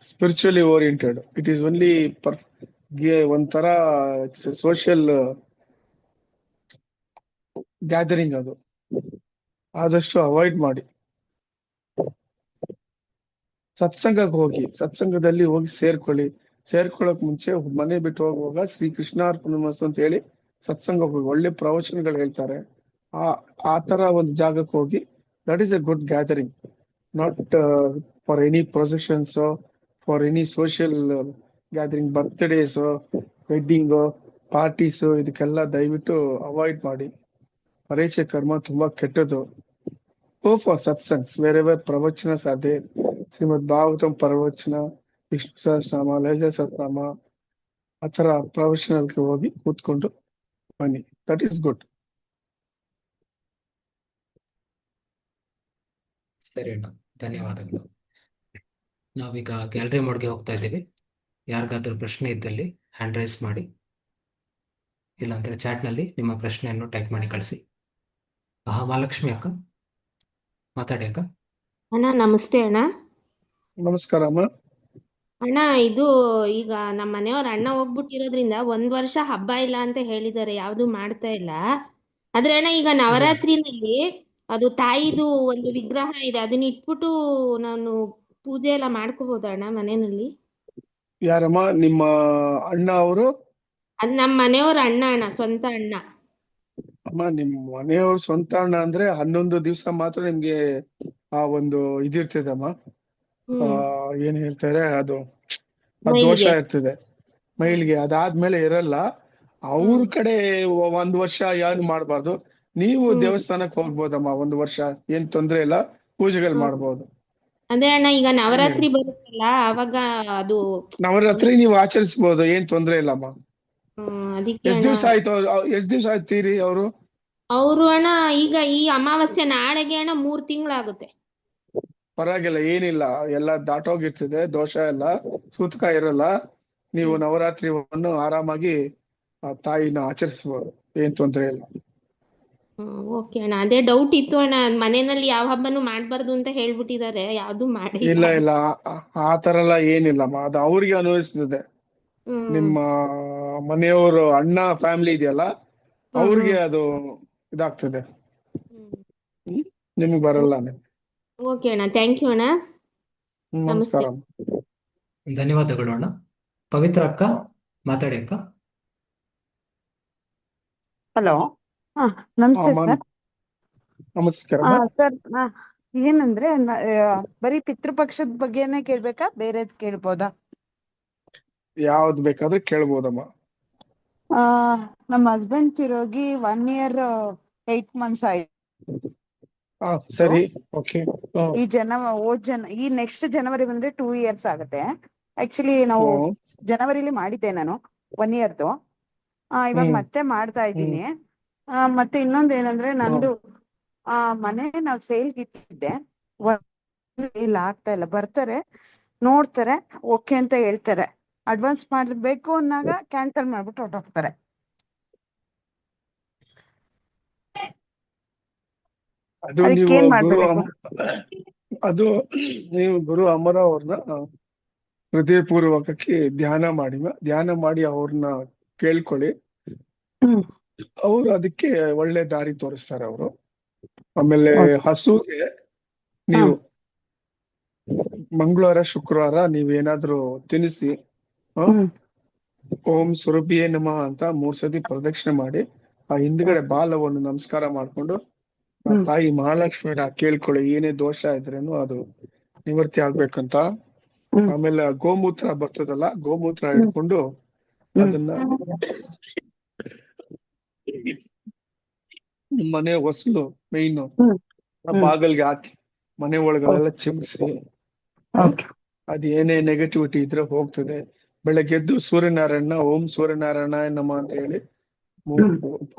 spiritually oriented. It is only ಒಂಥರ ಸೋಷಿಯಲ್ ಗ್ಯಾದರಿಂಗ್. ಅದು ಆದಷ್ಟು ಅವಾಯ್ಡ್ ಮಾಡಿ. ಸತ್ಸಂಗಕ್ಕೆ ಹೋಗಿ, ಸತ್ಸಂಗದಲ್ಲಿ ಹೋಗಿ ಸೇರ್ಕೊಳ್ಳೋಕ್ ಮುಂಚೆ ಮನೆ ಬಿಟ್ಟು ಹೋಗುವಾಗ ಶ್ರೀ ಕೃಷ್ಣಾರ್ಪಣ ಮಸ್ತು ಅಂತ ಹೇಳಿ ಸತ್ಸಂಗಕ್ಕೆ ಹೋಗಿ ಒಳ್ಳೆ ಪ್ರವಚನಗಳು ಹೇಳ್ತಾರೆ. ಆ ತರ ಒಂದು ಜಾಗಕ್ಕೆ ಹೋಗಿ, that is a good gathering. Not for any processions, for any social gathering, birthdays, wedding, parties, ಇದಕ್ಕೆಲ್ಲ ದಯವಿಟ್ಟು ಅವಾಯ್ಡ್ ಮಾಡಿ. ಪರೇಕ್ಷೆ ಕರ್ಮ ತುಂಬಾ ಕೆಟ್ಟದ್ದು. Go for satsangs wherever pravachanas are there. Shrimad Bhagavatam ಪ್ರವಚನ, ವಿಷ್ಣು ಸಹಸ್ರನಾಮ, ಲಲಿತಾ ಸಹಸ್ರನಾಮ, ಆ ತರ ಪ್ರವಚನಕ್ಕೆ ಹೋಗಿ ಕೂತ್ಕೊಂಡು ಬನ್ನಿ. That is good. ಸರಿ ಅಣ್ಣ, ಧನ್ಯವಾದಗಳು. ನಾವೀಗ ಗ್ಯಾಲರಿ ಮೋಡ್ಗೆ ಹೋಗ್ತಾ ಇದ್ದೀವಿ. ಯಾರಿಗಾದ್ರೂ ಪ್ರಶ್ನೆ ಇದ್ದಲ್ಲಿ ಹ್ಯಾಂಡ್ ರೈಸ್ ಮಾಡಿ, ಇಲ್ಲಾಂದ್ರೆ ಚಾಟ್ನಲ್ಲಿ ನಿಮ್ಮ ಪ್ರಶ್ನೆಯನ್ನು ಟೈಪ್ ಮಾಡಿ ಕಳಿಸಿ. ಮಹಾಲಕ್ಷ್ಮಿ ಅಕ್ಕ, ಮಾತಾಡಿ ಅಕ್ಕ. ಅಣ್ಣ ನಮಸ್ತೆ ಅಣ್ಣ. ನಮಸ್ಕಾರ ಅಮ್ಮ. ಅಣ್ಣ ಇದು ಈಗ ನಮ್ಮ ಮನೆಯವ್ರ ಅಣ್ಣ ಹೋಗ್ಬಿಟ್ಟಿರೋದ್ರಿಂದ 1 ವರ್ಷ ಹಬ್ಬ ಇಲ್ಲ ಅಂತ ಹೇಳಿದ್ದಾರೆ, ಯಾವ್ದು ಮಾಡ್ತಾ ಇಲ್ಲ. ಆದ್ರೆ ಅಣ್ಣ ಈಗ ನವರಾತ್ರಿನಲ್ಲಿ ಅದು ತಾಯಿದು ಒಂದು ವಿಗ್ರಹ ಇದೆ, ಅದನ್ನ ಇಟ್ಬಿಟ್ಟು ನಾನು ಪೂಜೆ ಎಲ್ಲ ಮಾಡ್ಕೋಬಹುದಾ ಅಣ್ಣ ಮನೆಯಲ್ಲಿ? ಯಾರಮ್ಮ ನಿಮ್ಮ ಅಣ್ಣ ಅವರು? ಅದ್ ನಮ್ಮ ಮನೆಯವ್ರ ಅಣ್ಣ ಅಣ್ಣ, ಸ್ವಂತ ಅಣ್ಣ. ಅಮ್ಮ, ನಿಮ್ ಮನೆಯವ್ರ ಸ್ವಂತ ಅಣ್ಣ ಅಂದ್ರೆ 11 ದಿವಸ ಮಾತ್ರ ನಿಮ್ಗೆ ಆ ಒಂದು ಇದಿರ್ತದಮ್ಮ. ಏನ್ ಹೇಳ್ತಾರೆ, ಅದು ಆ ದೋಷ ಮೈಲಿಗೆ. ಇರ್ತದೆ, ಮೈಲಿಗೆ. ಅದಾದ್ಮೇಲೆ ಇರಲ್ಲ. ಅವ್ರ ಕಡೆ 1 ವರ್ಷ ಏನು ಮಾಡ್ಬಾರ್ದು. ನೀವು ದೇವಸ್ಥಾನಕ್ಕೆ ಹೋಗ್ಬೋದಮ್ಮ 1 ವರ್ಷ, ಏನ್ ತೊಂದ್ರೆ ಇಲ್ಲ, ಪೂಜೆಗಳು ಮಾಡ್ಬೋದು. ಅದೇ ಅಣ್ಣ ಈಗ ನವರಾತ್ರಿ ಬರುತ್ತಲ್ಲ ಅವಾಗ ಅದು ನವರಾತ್ರಿ ನೀವು ಆಚರಿಸ್ಬೋದು, ಏನ್ ತೊಂದ್ರೆ ಇಲ್ಲಮ್ಮ. ಅದಕ್ಕೆ ಎಷ್ಟ್ ಅಣ್ಣ. ದಿವ್ಸ ಆಯ್ತು ಎಷ್ಟ್ ದಿವ್ಸ ಆಯ್ತು ತೀರಿ ಅವರು? ಅವರು ಅಣ್ಣ ಈಗ ಈ ಅಮಾವಾಸ್ಯೆ ನಾಳೆಗೆ ಅಣ್ಣ 3 ತಿಂಗಳಾಗುತ್ತೆ. ಪರವಾಗಿಲ್ಲ, ಏನಿಲ್ಲ, ಎಲ್ಲ ದಾಟೋಗಿರ್ತದೆ, ದೋಷ ಎಲ್ಲ ಸೂತಕ ಇರಲ್ಲ. ನೀವು ನವರಾತ್ರಿಯನ್ನು ಆರಾಮಾಗಿ ಆ ತಾಯಿನ ಆಚರಿಸ್ಬೋದು, ಏನ್ ತೊಂದ್ರೆ ಇಲ್ಲ. ಓಕೆ ಅಣ್ಣ, ಅದೇ ಡೌಟ್ ಇತ್ತು ಅಣ್ಣ. ಮನೆಯಲ್ಲಿ ಯಾವ ಹಬ್ಬನು ಮಾಡ್ಬಾರ್ದು ಅಂತ ಹೇಳ್ಬಿಟ್ಟಿದ್ದಾರೆ, ಯಾವ್ದು ಮಾಡಿಲ್ಲ. ಇಲ್ಲ ಇಲ್ಲ, ಆ ತರ ಎಲ್ಲ ಏನಿಲ್ಲಮ್ಮ, ಅದು ಅವ್ರಿಗೆ ಅನ್ವಯಿಸ್ತದೆ. ನಿಮ್ಮ ಮನೆಯವರು ಅಣ್ಣ ಫ್ಯಾಮಿಲಿ ಇದೆಯಲ್ಲ, ಅವ್ರಿಗೆ ಅದು ಇದಾಗ್ತದೆ, ನಿಮ್ಗೆ ಬರಲ್ಲ. ಓಕೆ ಅಣ್ಣ, ಥ್ಯಾಂಕ್ ಯು ಅಣ್ಣ. ನಮಸ್ಕಾರ. ಧನ್ಯವಾದಗಳು ಅಣ್ಣ. ಪವಿತ್ರ ಅಕ್ಕ, ಮಾತಾಡಿ ಅಕ್ಕ. ಹಲೋ. ನಮಸ್ತೆ ಸರ್. ನಮಸ್ಕಾರ. ಸರ್, ಏನಂದ್ರೆ ಬರೀ ಪಿತೃಪಕ್ಷದ ಬಗ್ಗೆನೇ ಕೇಳ್ಬೇಕಾ, ಬೇರೆದ್ ಕೇಳ್ಬೋದಾ? ಯಾವ್ದು ಬೇಕಾದ್ರೆ ಕೇಳ್ಬೋದಮ್ಮ. ನಮ್ಮ ಹಸ್ಬೆಂಡ್ ತಿರೋಗಿ 1 year 8 months ಆಯ್ತು. ಸರಿ, ಓಕೆ. ಈ ನೆಕ್ಸ್ಟ್ ಜನವರಿ ಬಂದ್ರೆ 2 years ಆಗುತ್ತೆ. ಆಕ್ಚುಲಿ ನಾವು ಜನವರಿಲಿ ಮಾಡಿದ್ದೆ ನಾನು 1 yearದು. ಇವಾಗ ಮತ್ತೆ ಮಾಡ್ತಾ ಇದ್ದೀನಿ. ಮತ್ತೆ ಇನ್ನೊಂದ್ ಏನಂದ್ರೆ, ನಂದು ಮನೆ ನಾವ್ ಸೇಲ್ಗೆ ಇಟ್ಟಿದ್ದೆ, ಇಲ್ಲ ಆಗ್ತಾ ಇಲ್ಲ. ಬರ್ತಾರೆ, ನೋಡ್ತಾರೆ, ಓಕೆ ಅಂತ ಹೇಳ್ತಾರೆ. ಅಡ್ವಾನ್ಸ್ ಮಾಡ್ಬೇಕು ಅನ್ನಾಗ ಕ್ಯಾನ್ಸಲ್ ಮಾಡ್ಬಿಟ್ಟು ಹೊರಟೋಗ್ತಾರೆ. ಅದು ನೀವು ಗುರು ಅಮರ ಅವ್ರನ್ನ ಹೃದಯಪೂರ್ವಕಕ್ಕೆ ಧ್ಯಾನ ಮಾಡಿ ಅವ್ರನ್ನ ಕೇಳ್ಕೊಳ್ಳಿ. ಅವರು ಅದಕ್ಕೆ ಒಳ್ಳೆ ದಾರಿ ತೋರಿಸ್ತಾರೆ ಅವರು. ಆಮೇಲೆ ಹಸುಗೆ ನೀವು ಮಂಗಳವಾರ ಶುಕ್ರವಾರ ನೀವೇನಾದ್ರೂ ತಿನ್ನಿಸಿ, ಓಂ ಸುರಭಿಯೇ ನಮಃ ಅಂತ 3 ಸತಿ ಪ್ರದಕ್ಷಿಣೆ ಮಾಡಿ, ಆ ಹಿಂದ್ಗಡೆ ಬಾಲವನ್ನು ನಮಸ್ಕಾರ ಮಾಡ್ಕೊಂಡು ತಾಯಿ ಮಹಾಲಕ್ಷ್ಮಿ ಕೇಳ್ಕೊಳ್ಳಿ, ಏನೇ ದೋಷ ಇದ್ರೇನು ಅದು ನಿವೃತ್ತಿ ಆಗ್ಬೇಕಂತ. ಆಮೇಲೆ ಗೋಮೂತ್ರ ಬರ್ತದಲ್ಲ, ಗೋಮೂತ್ರ ಹಿಡ್ಕೊಂಡು ಅದನ್ನ ಮನೆ ಹೊಸಲು ಮೈನ್ ಬಾಗಲ್ಗೆ ಹಾಕಿ ಮನೆ ಒಳಗಳೆಲ್ಲ ಚಿಮ್ಸಿ, ಅದ್ ಏನೇ ನೆಗೆಟಿವಿಟಿ ಇದ್ರೆ ಹೋಗ್ತದೆ. ಬೆಳಗ್ಗೆದ್ದು ಸೂರ್ಯನಾರಾಯಣ ಓಂ ಸೂರ್ಯನಾರಾಯಣ ನಮಃ ಅಂತ ಹೇಳಿ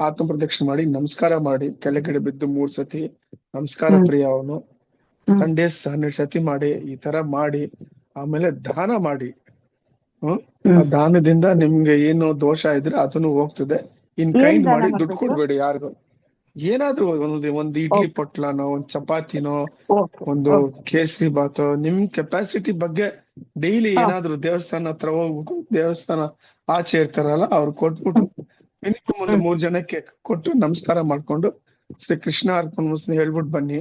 ಆತ್ಮ ಪ್ರದಕ್ಷಿಣೆ ಮಾಡಿ ನಮಸ್ಕಾರ ಮಾಡಿ, ಕೆಳಗಡೆ ಬಿದ್ದು 3 ಸತಿ ನಮಸ್ಕಾರ ಪ್ರಿಯ ಅವನು. ಸಂಡೇಸ್ 12 ಸತಿ ಮಾಡಿ, ಈ ತರ ಮಾಡಿ. ಆಮೇಲೆ ದಾನ ಮಾಡಿ. ಆ ದಾನದಿಂದ ನಿಮ್ಗೆ ಏನು ದೋಷ ಇದ್ರೆ ಅದನ್ನು ಹೋಗ್ತದೆ. ಇನ್ ಕೈಂಡ್ ಮಾಡಿ, ದುಡ್ಡು ಕೊಡ್ಬೇಡಿ ಯಾರಿಗೂ. ಏನಾದ್ರೂ ಒಂದು ಇಡ್ಲಿ ಪೊಟ್ಲನೋ, ಒಂದ್ ಚಪಾತಿನೋ, ಒಂದು ಕೇಸರಿ ಬಾತೋ, ನಿಮ್ ಕೆಪಾಸಿಟಿ ಬಗ್ಗೆ ಡೈಲಿ ಏನಾದ್ರು ದೇವಸ್ಥಾನ ಹತ್ರ ಹೋಗ್ಬಿಟ್ಟು, ದೇವಸ್ಥಾನ ಆಚೆ ಇರ್ತಾರಲ್ಲ ಅವ್ರು ಕೊಟ್ಬಿಟ್ಟು ಮಿನಿಮಮ್ ಒಂದು 3 ಜನಕ್ಕೆ ಕೊಟ್ಟು ನಮಸ್ಕಾರ ಮಾಡ್ಕೊಂಡು ಶ್ರೀ ಕೃಷ್ಣ ಅರ್ಪಣ ಮಸ್ತು ಹೇಳ್ಬಿಟ್ಟು ಬನ್ನಿ.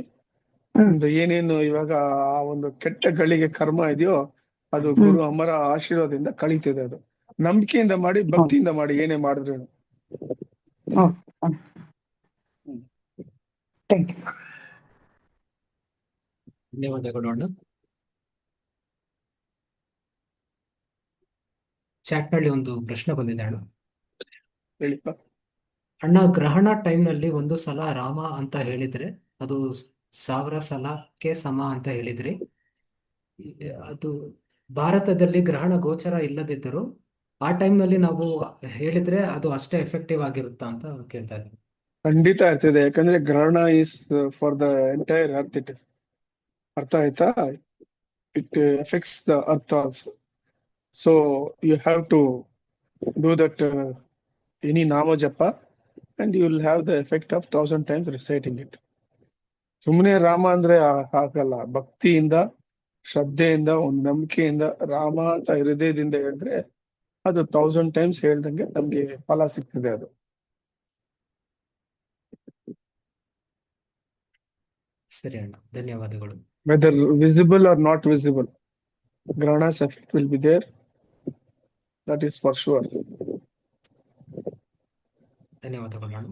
ಒಂದು ಏನೇನು ಇವಾಗ ಆ ಒಂದು ಕೆಟ್ಟ ಗಳಿಗೆ ಕರ್ಮ ಇದೆಯೋ ಅದು ಗುರು ಅಮರ ಆಶೀರ್ವಾದದಿಂದ ಕಳೀತಿದೆ. ಅದು ನಂಬಿಕೆಯಿಂದ ಮಾಡಿ, ಭಕ್ತಿಯಿಂದ ಮಾಡಿ, ಏನೇ ಮಾಡಿದ್ರು. ಧನ್ಯವಾದಗಳು ಅಣ್ಣ. ಚಾಟ್ನಲ್ಲಿ ಒಂದು ಪ್ರಶ್ನೆ ಬಂದಿದೆ ಅಣ್ಣ. ಹೇಳಿಪ್ಪ. ಅಣ್ಣ, ಗ್ರಹಣ ಟೈಮ್ನಲ್ಲಿ ಒಂದು ಸಲ ರಾಮ ಅಂತ ಹೇಳಿದ್ರೆ ಅದು 1000 ಸಲಕ್ಕೆ ಸಮ ಅಂತ ಹೇಳಿದ್ರಿ. ಅದು ಭಾರತದಲ್ಲಿ ಗ್ರಹಣ ಗೋಚರ ಇಲ್ಲದಿದ್ದರೂ ಆ ಟೈಮ್ನಲ್ಲಿ ನಾವು ಹೇಳಿದ್ರೆ ಅದು ಅಷ್ಟೇ ಎಫೆಕ್ಟಿವ್ ಆಗಿರುತ್ತಾ ಅಂತ ಕೇಳ್ತಾ ಇದ್ದೀನಿ. ಖಂಡಿತ ಇರ್ತದೆ, ಯಾಕಂದ್ರೆ ಗ್ರಹಣ is for the entire earth. It is ಅರ್ಥ ಆಯ್ತಾ? It affects the earth also. So you have to do that any ನಾಮ ಜಪ and you will have the effect of 1000 times reciting it. ಸುಮ್ಮನೆ ರಾಮ ಅಂದ್ರೆ ಆಗಲ್ಲ. ಭಕ್ತಿಯಿಂದ, ಶ್ರದ್ಧೆಯಿಂದ, ಒಂದು ನಂಬಿಕೆಯಿಂದ ರಾಮ ಅಂತ ಹೃದಯದಿಂದ ಹೇಳಿದ್ರೆ ಅದು 1000 ಟೈಮ್ಸ್ ಹೇಳ್ದಂಗೆ ನಮ್ಗೆ ಫಲ ಸಿಗ್ತದೆ. ಅದು ಸರಿ ಅಣ್ಣ, ಧನ್ಯವಾದಗಳು. Whether visible or not visible, ಗ್ರಹಣ's effect will be there. That is for sure. ಧನ್ಯವಾದಗಳು ಅಣ್ಣ.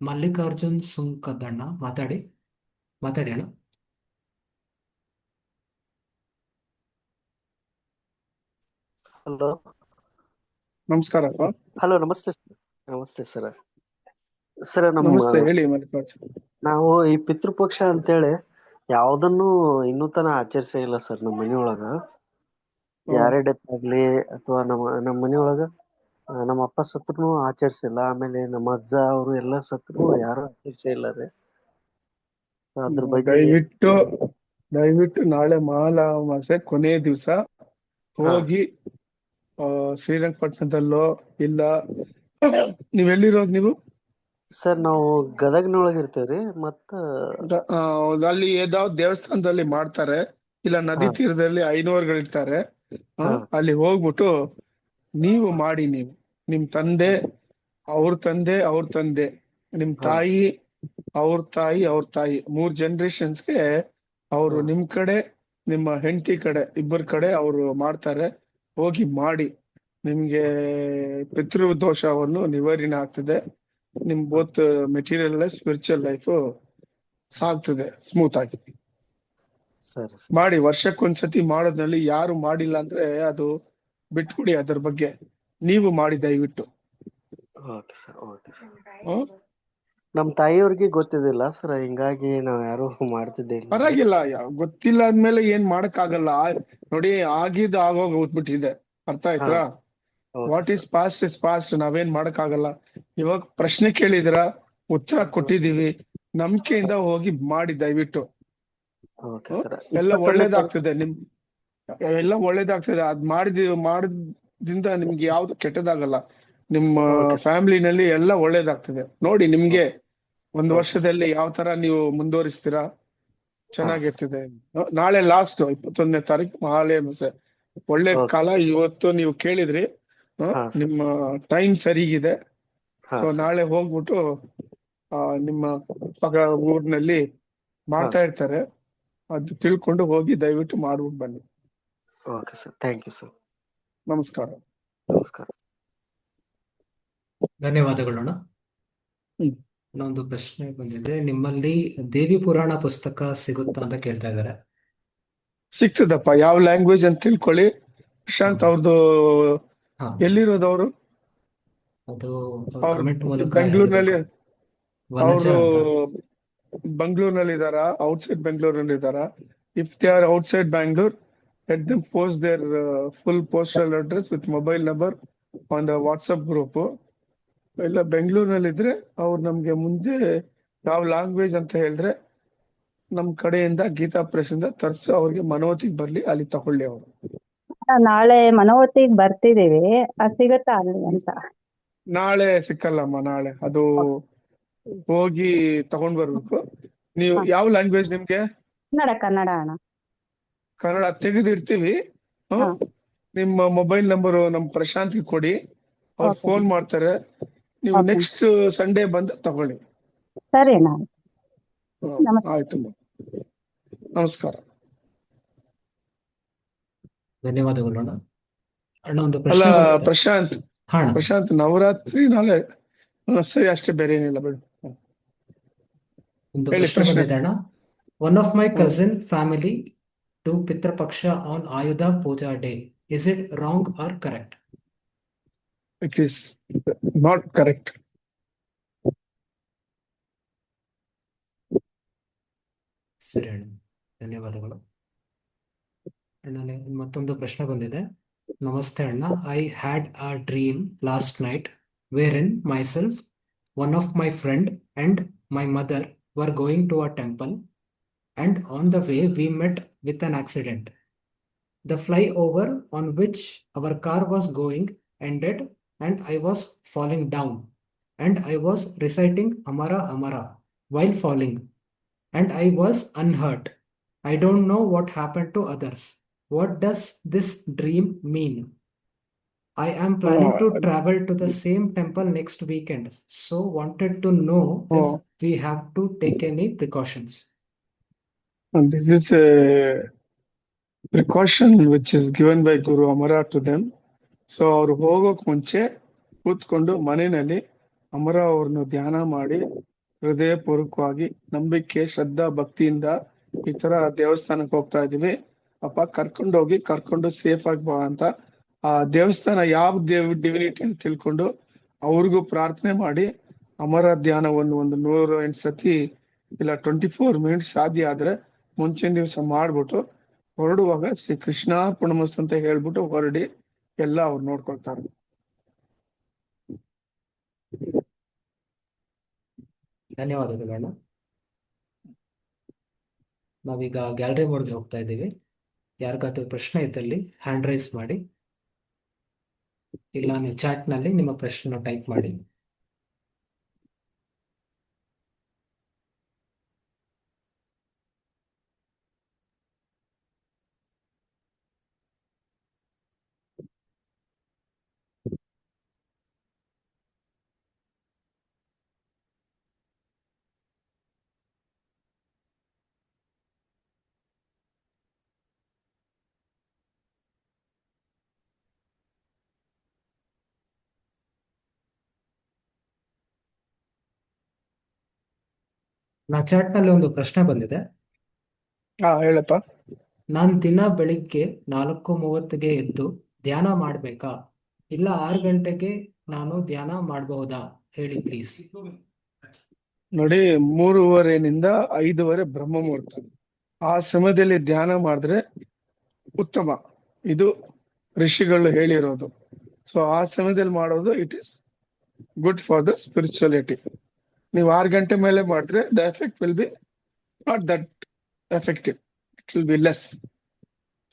ಮಲ್ಲಿಕಾರ್ಜುನ್ ಸುಂಕದಣ್ಣ, ಮಾತಾಡಿ ಅಣ್ಣ. ಹಲೋ ನಮಸ್ಕಾರಪ್ಪ. ಹಲೋ ನಮಸ್ತೆ ಸರ್. ಸರ್ ನಮಸ್ತೆ, ಹೇಳಿ ಮಲ್ಲಿಕಾರ್ಜುನ್. ನಾವು ಈ ಪಿತೃಪಕ್ಷ ಅಂತೇಳಿ ಯಾವ್ದನ್ನು ಇನ್ನೂ ತನ ಆಚರಿಸೇ ಇಲ್ಲ ಸರ್. ನಮ್ಮ ಮನೆಯೊಳಗ ಯಾರೇ ಡೆತ್ ಆಗ್ಲಿ ಅಥವಾ ನಮ್ಮ ಮನೆಯೊಳಗ ನಮ್ಮ ಅಪ್ಪ ಸತ್ರು ಆಚರಿಸಿಲ್ಲ. ಆಮೇಲೆ ನಮ್ಮ ಅಜ್ಜ ಅವರು ಎಲ್ಲ ಸತ್ರು ಯಾರು ಆಚರಿಸೇ ಇಲ್ಲ ರೀ. ಅದ್ರ ಬಗ್ಗೆ ದಯವಿಟ್ಟು ನಾಳೆ ಮಹಾಲಯಾಮಾವಾಸ್ಯೆ ಕೊನೆ ದಿವಸ ಹೋಗಿ ಶ್ರೀರಂಗಪಟ್ಟಣದಲ್ಲೋ ಇಲ್ಲ, ನೀವೆಲ್ಲಿರೋದು ನೀವು? ಸರ್ ನಾವು ಗದಗ್ನೊಳಗ ಇರ್ತೇವ್ರಿ. ಮತ್ತ ಅಲ್ಲಿ ಯಾವ್ದಾವ್ ದೇವಸ್ಥಾನದಲ್ಲಿ ಮಾಡ್ತಾರೆ, ಇಲ್ಲ ನದಿ ತೀರದಲ್ಲಿ ಐನೋರ್ಗಳಿರ್ತಾರೆ. ಅಲ್ಲಿ ಹೋಗ್ಬಿಟ್ಟು ನೀವು ಮಾಡಿ, ನೀವು ನಿಮ್ ತಂದೆ, ಅವ್ರ ತಂದೆ, ನಿಮ್ ತಾಯಿ, ಅವ್ರ ತಾಯಿ 3 ಜನರೇಷನ್ಸ್ಗೆ ಅವರು ನಿಮ್ ಕಡೆ, ನಿಮ್ಮ ಹೆಂಡತಿ ಕಡೆ, ಇಬ್ಬರ ಕಡೆ ಅವರು ಮಾಡ್ತಾರೆ. ಹೋಗಿ ಮಾಡಿ, ನಿಮ್ಗೆ ಪಿತೃ ದೋಷವನ್ನು ನಿವಾರಣೆ ಆಗ್ತದೆ. ನಿಮ್ both material life, spiritual life ಸಾಗ್ತದೆ ಸ್ಮೂತ್ ಆಗಿ. ಮಾಡಿ, ವರ್ಷಕ್ಕೊಂದ್ಸತಿ ಮಾಡೋದ್ರಲ್ಲಿ ಯಾರು ಮಾಡಿಲ್ಲ ಅಂದ್ರೆ ಅದು ಬಿಟ್ಬಿಡಿ. ಅದ್ರ ಬಗ್ಗೆ ನೀವು ಮಾಡಿ ದಯವಿಟ್ಟು. ನಮ್ ತಾಯಿಯವ್ರಿಗೆ ಗೊತ್ತಿದ್ದಿಲ್ಲ ಸರ್, ಹಿಂಗಾಗಿ ನಾವ್ ಯಾರು ಮಾಡ್ತಿದ್ದೆ ಇಲ್ಲ. ಪರವಾಗಿಲ್ಲ, ಗೊತ್ತಿಲ್ಲ ಆದ್ಮೇಲೆ ಏನ್ ಮಾಡಕ್ ಆಗಲ್ಲ. ನೋಡಿ, ಆಗಿದ್ ಆಗೋಗ್ಬಿಟ್ಟಿದೆ. ಅರ್ಥ ಆಯ್ತಾ? What is past is past. ನಾವೇನ್ ಮಾಡಕ್ ಆಗಲ್ಲ. ಇವಾಗ ಪ್ರಶ್ನೆ ಕೇಳಿದ್ರ, ಉತ್ತರ ಕೊಟ್ಟಿದೀವಿ. ನಂಬಿಕೆಯಿಂದ ಹೋಗಿ ಮಾಡಿ ದಯವಿಟ್ಟು. ಎಲ್ಲ ಒಳ್ಳೇದಾಗ್ತದೆ. ಎಲ್ಲ ಒಳ್ಳೇದಾಗ್ತದೆ. ಅದ್ ಮಾಡಿದ್ರಿಂದ ನಿಮ್ಗೆ ಯಾವ್ದು ಕೆಟ್ಟದಾಗಲ್ಲ. ನಿಮ್ಮ ಫ್ಯಾಮಿಲಿನಲ್ಲಿ ಎಲ್ಲ ಒಳ್ಳೇದಾಗ್ತದೆ. ನೋಡಿ, ನಿಮ್ಗೆ 1 ವರ್ಷದಲ್ಲಿ ಯಾವ ತರ ನೀವು ಮುಂದುವರಿಸ್ತೀರಾ, ಚೆನ್ನಾಗಿರ್ತದೆ. ನಾಳೆ ಲಾಸ್ಟ್ 21ನೇ ತಾರೀಕು ಮಹಾಲಯಾಮಾವಾಸ್ಯೆ. ಒಳ್ಳೆ ಕಾಲ. ಇವತ್ತು ನೀವು ಕೇಳಿದ್ರಿ, ನಿಮ್ಮ ಟೈಮ್ ಸರಿಗಿದೆ. ಸೊ ನಾಳೆ ಹೋಗ್ಬಿಟ್ಟು ನಿಮ್ಮ ಊರಿನಲ್ಲಿ ಮಾಡ್ತಾ ಇರ್ತಾರೆ, ಅದು ತಿಳ್ಕೊಂಡು ಹೋಗಿ ದಯವಿಟ್ಟು ಮಾಡ್ಬಿಟ್ಟು ಬನ್ನಿ. Okay sir, thank you sir. ನಮಸ್ಕಾರ. ಧನ್ಯವಾದಗಳು ಅಣ್ಣ. ಇನ್ನೊಂದು ಪ್ರಶ್ನೆ ಬಂದಿದೆ, ನಿಮ್ಮಲ್ಲಿ ದೇವಿ ಪುರಾಣ ಪುಸ್ತಕ ಸಿಗುತ್ತಾ ಅಂತ ಕೇಳ್ತಾ ಇದ್ದಾರೆ. ಸಿಗ್ತದಪ್ಪ, ಯಾವ ಲ್ಯಾಂಗ್ವೇಜ್ ಅಂತ ತಿಳ್ಕೊಳ್ಳಿ. ಪ್ರಶಾಂತ್ ಅವ್ರದ್ದು ಎಲ್ಲಿರೋದು? ಅವರು ಬೆಂಗಳೂರಿನಲ್ಲಿ, ಅವರು ಬೆಂಗಳೂರಿನಲ್ಲಿ ಇದಾರ, ಔಟ್ಸೈಡ್ ಬೆಂಗಳೂರಿನಲ್ಲಿ ಇದಾರ? If they are outside Bangalore, let them post their full postal address with mobile number on the WhatsApp group. ಇಲ್ಲ ಬೆಂಗಳೂರಿನಲ್ಲಿ ಇದ್ರೆ ಅವ್ರು ನಮ್ಗೆ ಮುಂದೆ ಯಾವ ಲ್ಯಾಂಗ್ವೇಜ್ ಅಂತ ಹೇಳಿದ್ರೆ ನಮ್ ಕಡೆಯಿಂದ ಗೀತಾ ಪ್ರೆಸ್ ಇಂದ ತರ್ಸಿ ಅವ್ರಿಗೆ ಮನೋತಿಗೆ ಬರ್ಲಿ, ಅಲ್ಲಿ ತಗೊಳ್ಳಿ. ಅವರು ನಾಳೆ ಮನೋವತಿಗೆ ಬರ್ತಿದೀವಿ, ಸಿಗತ್ತಾ ಅಲ್ಲಿ ಅಂತ? ನಾಳೆ ಸಿಕ್ಕಲ್ಲಮ್ಮ. ನಾಳೆ ಅದು ಹೋಗಿ ತಗೊಂಡ್ ಬರ್ಬೇಕು. ನೀವು ಯಾವ ಲ್ಯಾಂಗ್ವೇಜ್ ನಿಮ್ಗೆ? ಕನ್ನಡ ಅಣ್ಣ. ಕನ್ನಡ ತೆಗೆದಿಡ್ತೀವಿ. ನಿಮ್ಮ ಮೊಬೈಲ್ ನಂಬರ್ ನಮ್ ಪ್ರಶಾಂತ್ಗೆ ಕೊಡಿ, ಅವ್ರು ಫೋನ್ ಮಾಡ್ತಾರೆ. ನೀವು ನೆಕ್ಸ್ಟ್ ಸಂಡೇ ಬಂದು ತಗೊಳ್ಳಿ. ಸರಿ ಅಣ್ಣ. ಆಯ್ತು, ನಮಸ್ಕಾರ. ಧನ್ಯವಾದಗಳು ಅಣ್ಣ. ಅಣ್ಣ ಒಂದು ಅಲ್ಲ ಪ್ರಶ್ನೆ. ಪ್ರಶಾಂತ್, ನವರಾತ್ರಿ ನಾಳೆ ಸರಿ, ಅಷ್ಟೇ, ಬೇರೆ ಏನಿಲ್ಲ ಬಿಡು. ಒಂದು ಪ್ರಶ್ನೆ ಬಂದಿದೆ ಅಣ್ಣ. One of my cousin family do Pitra Paksha on Ayudha Puja day. Is it wrong or correct? It is not correct. ಸರಿ ಅಣ್ಣ, ಧನ್ಯವಾದಗಳು. ಅಣ್ಣ ಮತ್ತೊಂದು ಪ್ರಶ್ನೆ ಬಂದಿದೆ. ನಮಸ್ತೆ ಅಣ್ಣ, I had a dream last night where in myself, one of my friend and my mother were going to a temple and on the way we met with an accident. The flyover on which our car was going ended and I was falling down and I was reciting Amara Amara while falling and I was unhurt. I don't know what happened to others. What does this dream mean? I am planning to travel to the same temple next weekend, so wanted to know if we have to take any precautions. And this is a precaution which is given by Guru Amara to them. So ಅವ್ರು ಹೋಗೋಕ್ ಮುಂಚೆ ಕೂತ್ಕೊಂಡು ಮನೆಯಲ್ಲಿ ಅಮರ ಅವ್ರನ್ನ ಧ್ಯಾನ ಮಾಡಿ ಹೃದಯಪೂರ್ವಕವಾಗಿ ನಂಬಿಕೆ, ಶ್ರದ್ಧಾ, ಭಕ್ತಿಯಿಂದ ಈ ತರ ದೇವಸ್ಥಾನಕ್ಕೆ ಹೋಗ್ತಾ ಇದೀವಿ ಅಪ್ಪ, ಕರ್ಕೊಂಡು ಸೇಫ್ ಆಗಿ ಬಾ ಅಂತ ಆ ದೇವಸ್ಥಾನ ಯಾವ ಡಿವಿನಿಟಿ ಅಂತ ತಿಳ್ಕೊಂಡು ಅವ್ರಿಗೂ ಪ್ರಾರ್ಥನೆ ಮಾಡಿ ಅಮರ ಧ್ಯಾನವನ್ನು ಒಂದು 108 ಸತಿ ಇಲ್ಲ 24 ಮಿನಿಟ್ಸ್ ಸಾಧ್ಯ ಆದ್ರೆ ಮುಂಚಿನ ದಿವಸ ಮಾಡ್ಬಿಟ್ಟು ಹೊರಡುವಾಗ ಶ್ರೀ ಕೃಷ್ಣಾರ್ಪಣಮಸ್ತು ಅಂತ ಹೇಳ್ಬಿಟ್ಟು ಹೊರಡಿ ಎಲ್ಲ ಅವ್ರು ನೋಡ್ಕೊಳ್ತಾರೆ. ಧನ್ಯವಾದಗಳು ಅಣ್ಣ. ನಾವೀಗ ಗ್ಯಾಲರಿ ಮೋಡ್ಗೆ ಹೋಗ್ತಾ ಇದ್ದೀವಿ. ಯಾರಿಗಾದ್ರೂ ಪ್ರಶ್ನೆ ಇದ್ದಲ್ಲಿ ಹ್ಯಾಂಡ್ ರೈಸ್ ಮಾಡಿ, ಇಲ್ಲ ನೀವು ಚಾಟ್ ನಲ್ಲಿ ನಿಮ್ಮ ಪ್ರಶ್ನೆ ಟೈಪ್ ಮಾಡಿ. ನಾ ಚಾಟ್ ನಲ್ಲಿ ಒಂದು ಪ್ರಶ್ನೆ ಬಂದಿದೆ. ಹೇಳಪ್ಪ. ನಾನ್ ದಿನ ಬೆಳಿಗ್ಗೆ 4:30ಗೆ ಎದ್ದು ಧ್ಯಾನ ಮಾಡ್ಬೇಕಾ, ಇಲ್ಲ 6 ಗಂಟೆಗೆ ನಾನು ಧ್ಯಾನ ಮಾಡಬಹುದಾ ಹೇಳಿ ಪ್ಲೀಸ್. ನೋಡಿ, 3:30 5 ಬ್ರಹ್ಮ ಮುಹೂರ್ತ. ಆ ಸಮಯದಲ್ಲಿ ಧ್ಯಾನ ಮಾಡಿದ್ರೆ ಉತ್ತಮ. ಇದು ಋಷಿಗಳು ಹೇಳಿರೋದು. ಸೊ ಆ ಸಮಯದಲ್ಲಿ ಮಾಡೋದು it is good for the spirituality. ನೀವು 6 ಗಂಟೆ ಮೇಲೆ ಮಾಡಿದ್ರೆ the effect will be not that effective, it will be less.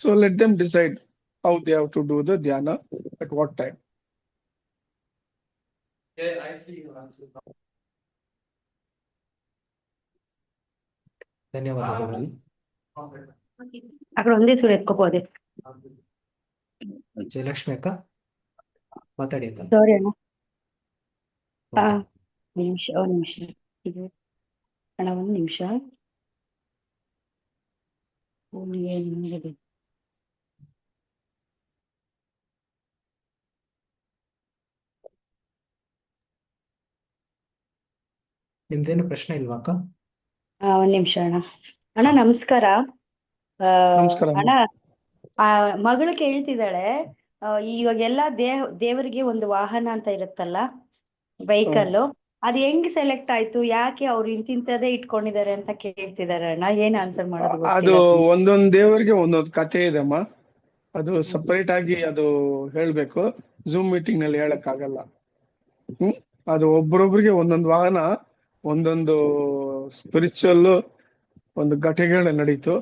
So let them decide how they have to do the ಧ್ಯಾನ ಅಟ್ ವಾಟ್ ಟೈಮ್. ಧನ್ಯವಾದಗಳು. ಅక్కడ ಒಂದೇ ಸೂರು ಎತ್ಕೋಬೋದೆ. ಜಯಲಕ್ಷ್ಮಿ ಅಕ್ಕ ಮಾತಾಡಿ ಅಕ್ಕ. ಸಾರಿ ಅಣ್ಣ, ಒಂದ್ ನಿಮಿಷ ಇದು ಅಣ್ಣ, ಒಂದ್ ನಿಮಿಷ. ನಿಮ್ದೇನು ಪ್ರಶ್ನೆ ಇಲ್ವಾ ಅಕ್ಕ? ಒಂದ್ ನಿಮಿಷ ಅಣ್ಣ. ಅಣ್ಣ ನಮಸ್ಕಾರ. ನಮಸ್ಕಾರ ಅಮ್ಮ. ಅಣ್ಣ, ಮಗಳು ಕೇಳ್ತಿದ್ದಾಳೆ, ಇವಾಗ ಎಲ್ಲಾ ದೇವರಿಗೆ ಒಂದು ವಾಹನ ಅಂತ ಇರುತ್ತಲ್ಲ, ವೆಹಿಕಲ್, ಅದು ಹೆಂಗ್ ಸೆಲೆಕ್ಟ್ ಆಯ್ತು, ಯಾಕೆ ಅವ್ರು ಇಂತಿಂತದೇ ಇಟ್ಕೊಂಡಿದ್ದಾರೆ ಅಂತ ಕೇಳ್ತಿದಾರೆ ಅಣ್ಣ. ಏನ್ ಆನ್ಸರ್ ಮಾಡೋದು ಅದು ಗೊತ್ತಿಲ್ಲ. ಒಂದೊಂದ್ ದೇವರಿಗೆ ಒಂದೊಂದು ಕಥೆ ಇದೆಮ್ಮ. ಅದು ಸಪರೇಟ್ ಆಗಿ ಅದು ಹೇಳ್ಬೇಕು, ಝೂಮ್ ಮೀಟಿಂಗ್ ನಲ್ಲಿ ಹೇಳಕ್ ಆಗಲ್ಲ. ಅದು ಒಬ್ರೊಬ್ರಿಗೆ ಒಂದೊಂದು ವಾಹನ, ಒಂದೊಂದು ಸ್ಪಿರಿಚುವಲ್ ಒಂದು ಘಟನೆಗಳು ನಡೀತು.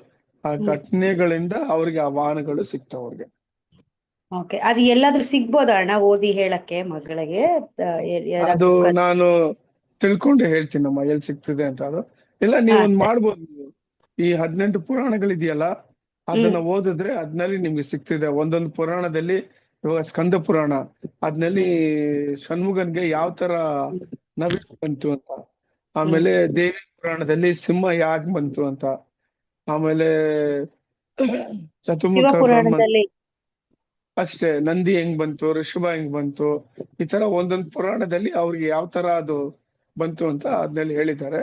ಆ ಘಟನೆಗಳಿಂದ ಅವ್ರಿಗೆ ಆ ವಾಹನಗಳು ಸಿಗ್ತಾವ ಅವ್ರಿಗೆ. ಓಕೆ, ಅದು ಎಲ್ಲಾದ್ರೂ ಸಿಗ್ಬೋದಾ ಅಣ್ಣ ಓದಿ ಹೇಳಕ್ಕೆ ಮಗಳಿಗೆ? ಅದು ನಾನು ತಿಳ್ಕೊಂಡು ಹೇಳ್ತೀನಮ್ಮ ಎಲ್ಲಿ ಸಿಗ್ತದೆ ಅಂತ. ಅದು ಇಲ್ಲ, ನೀವು ಒಂದ್ ಮಾಡ್ಬೋದು. ಈ 18 ಪುರಾಣಗಳಿದೆಯಲ್ಲ, ಅದನ್ನ ಓದಿದ್ರೆ ಅದ್ನಲ್ಲಿ ನಿಮ್ಗೆ ಸಿಗ್ತಿದೆ. ಒಂದೊಂದು ಪುರಾಣದಲ್ಲಿ, ಇವಾಗ ಸ್ಕಂದ ಪುರಾಣ, ಅದ್ನಲ್ಲಿ ಷಣ್ಮುಗನ್ಗೆ ಯಾವ ತರ ನವಿ ಬಂತು ಅಂತ, ಆಮೇಲೆ ದೇವಿ ಪುರಾಣದಲ್ಲಿ ಸಿಂಹ ಯಾಗ್ ಬಂತು ಅಂತ, ಆಮೇಲೆ ಚತುರ್ಮುಖ ಬ್ರಹ್ಮ ಅಷ್ಟೇ, ನಂದಿ ಹೆಂಗ್ ಬಂತು, ಋಷಭ ಹೆಂಗ್ ಬಂತು, ಈ ತರ ಒಂದೊಂದು ಪುರಾಣದಲ್ಲಿ ಅವ್ರಿಗೆ ಯಾವ ತರ ಅದು ಬಂತು ಅಂತ ಅದ್ನಲ್ಲಿ ಹೇಳಿದ್ದಾರೆ.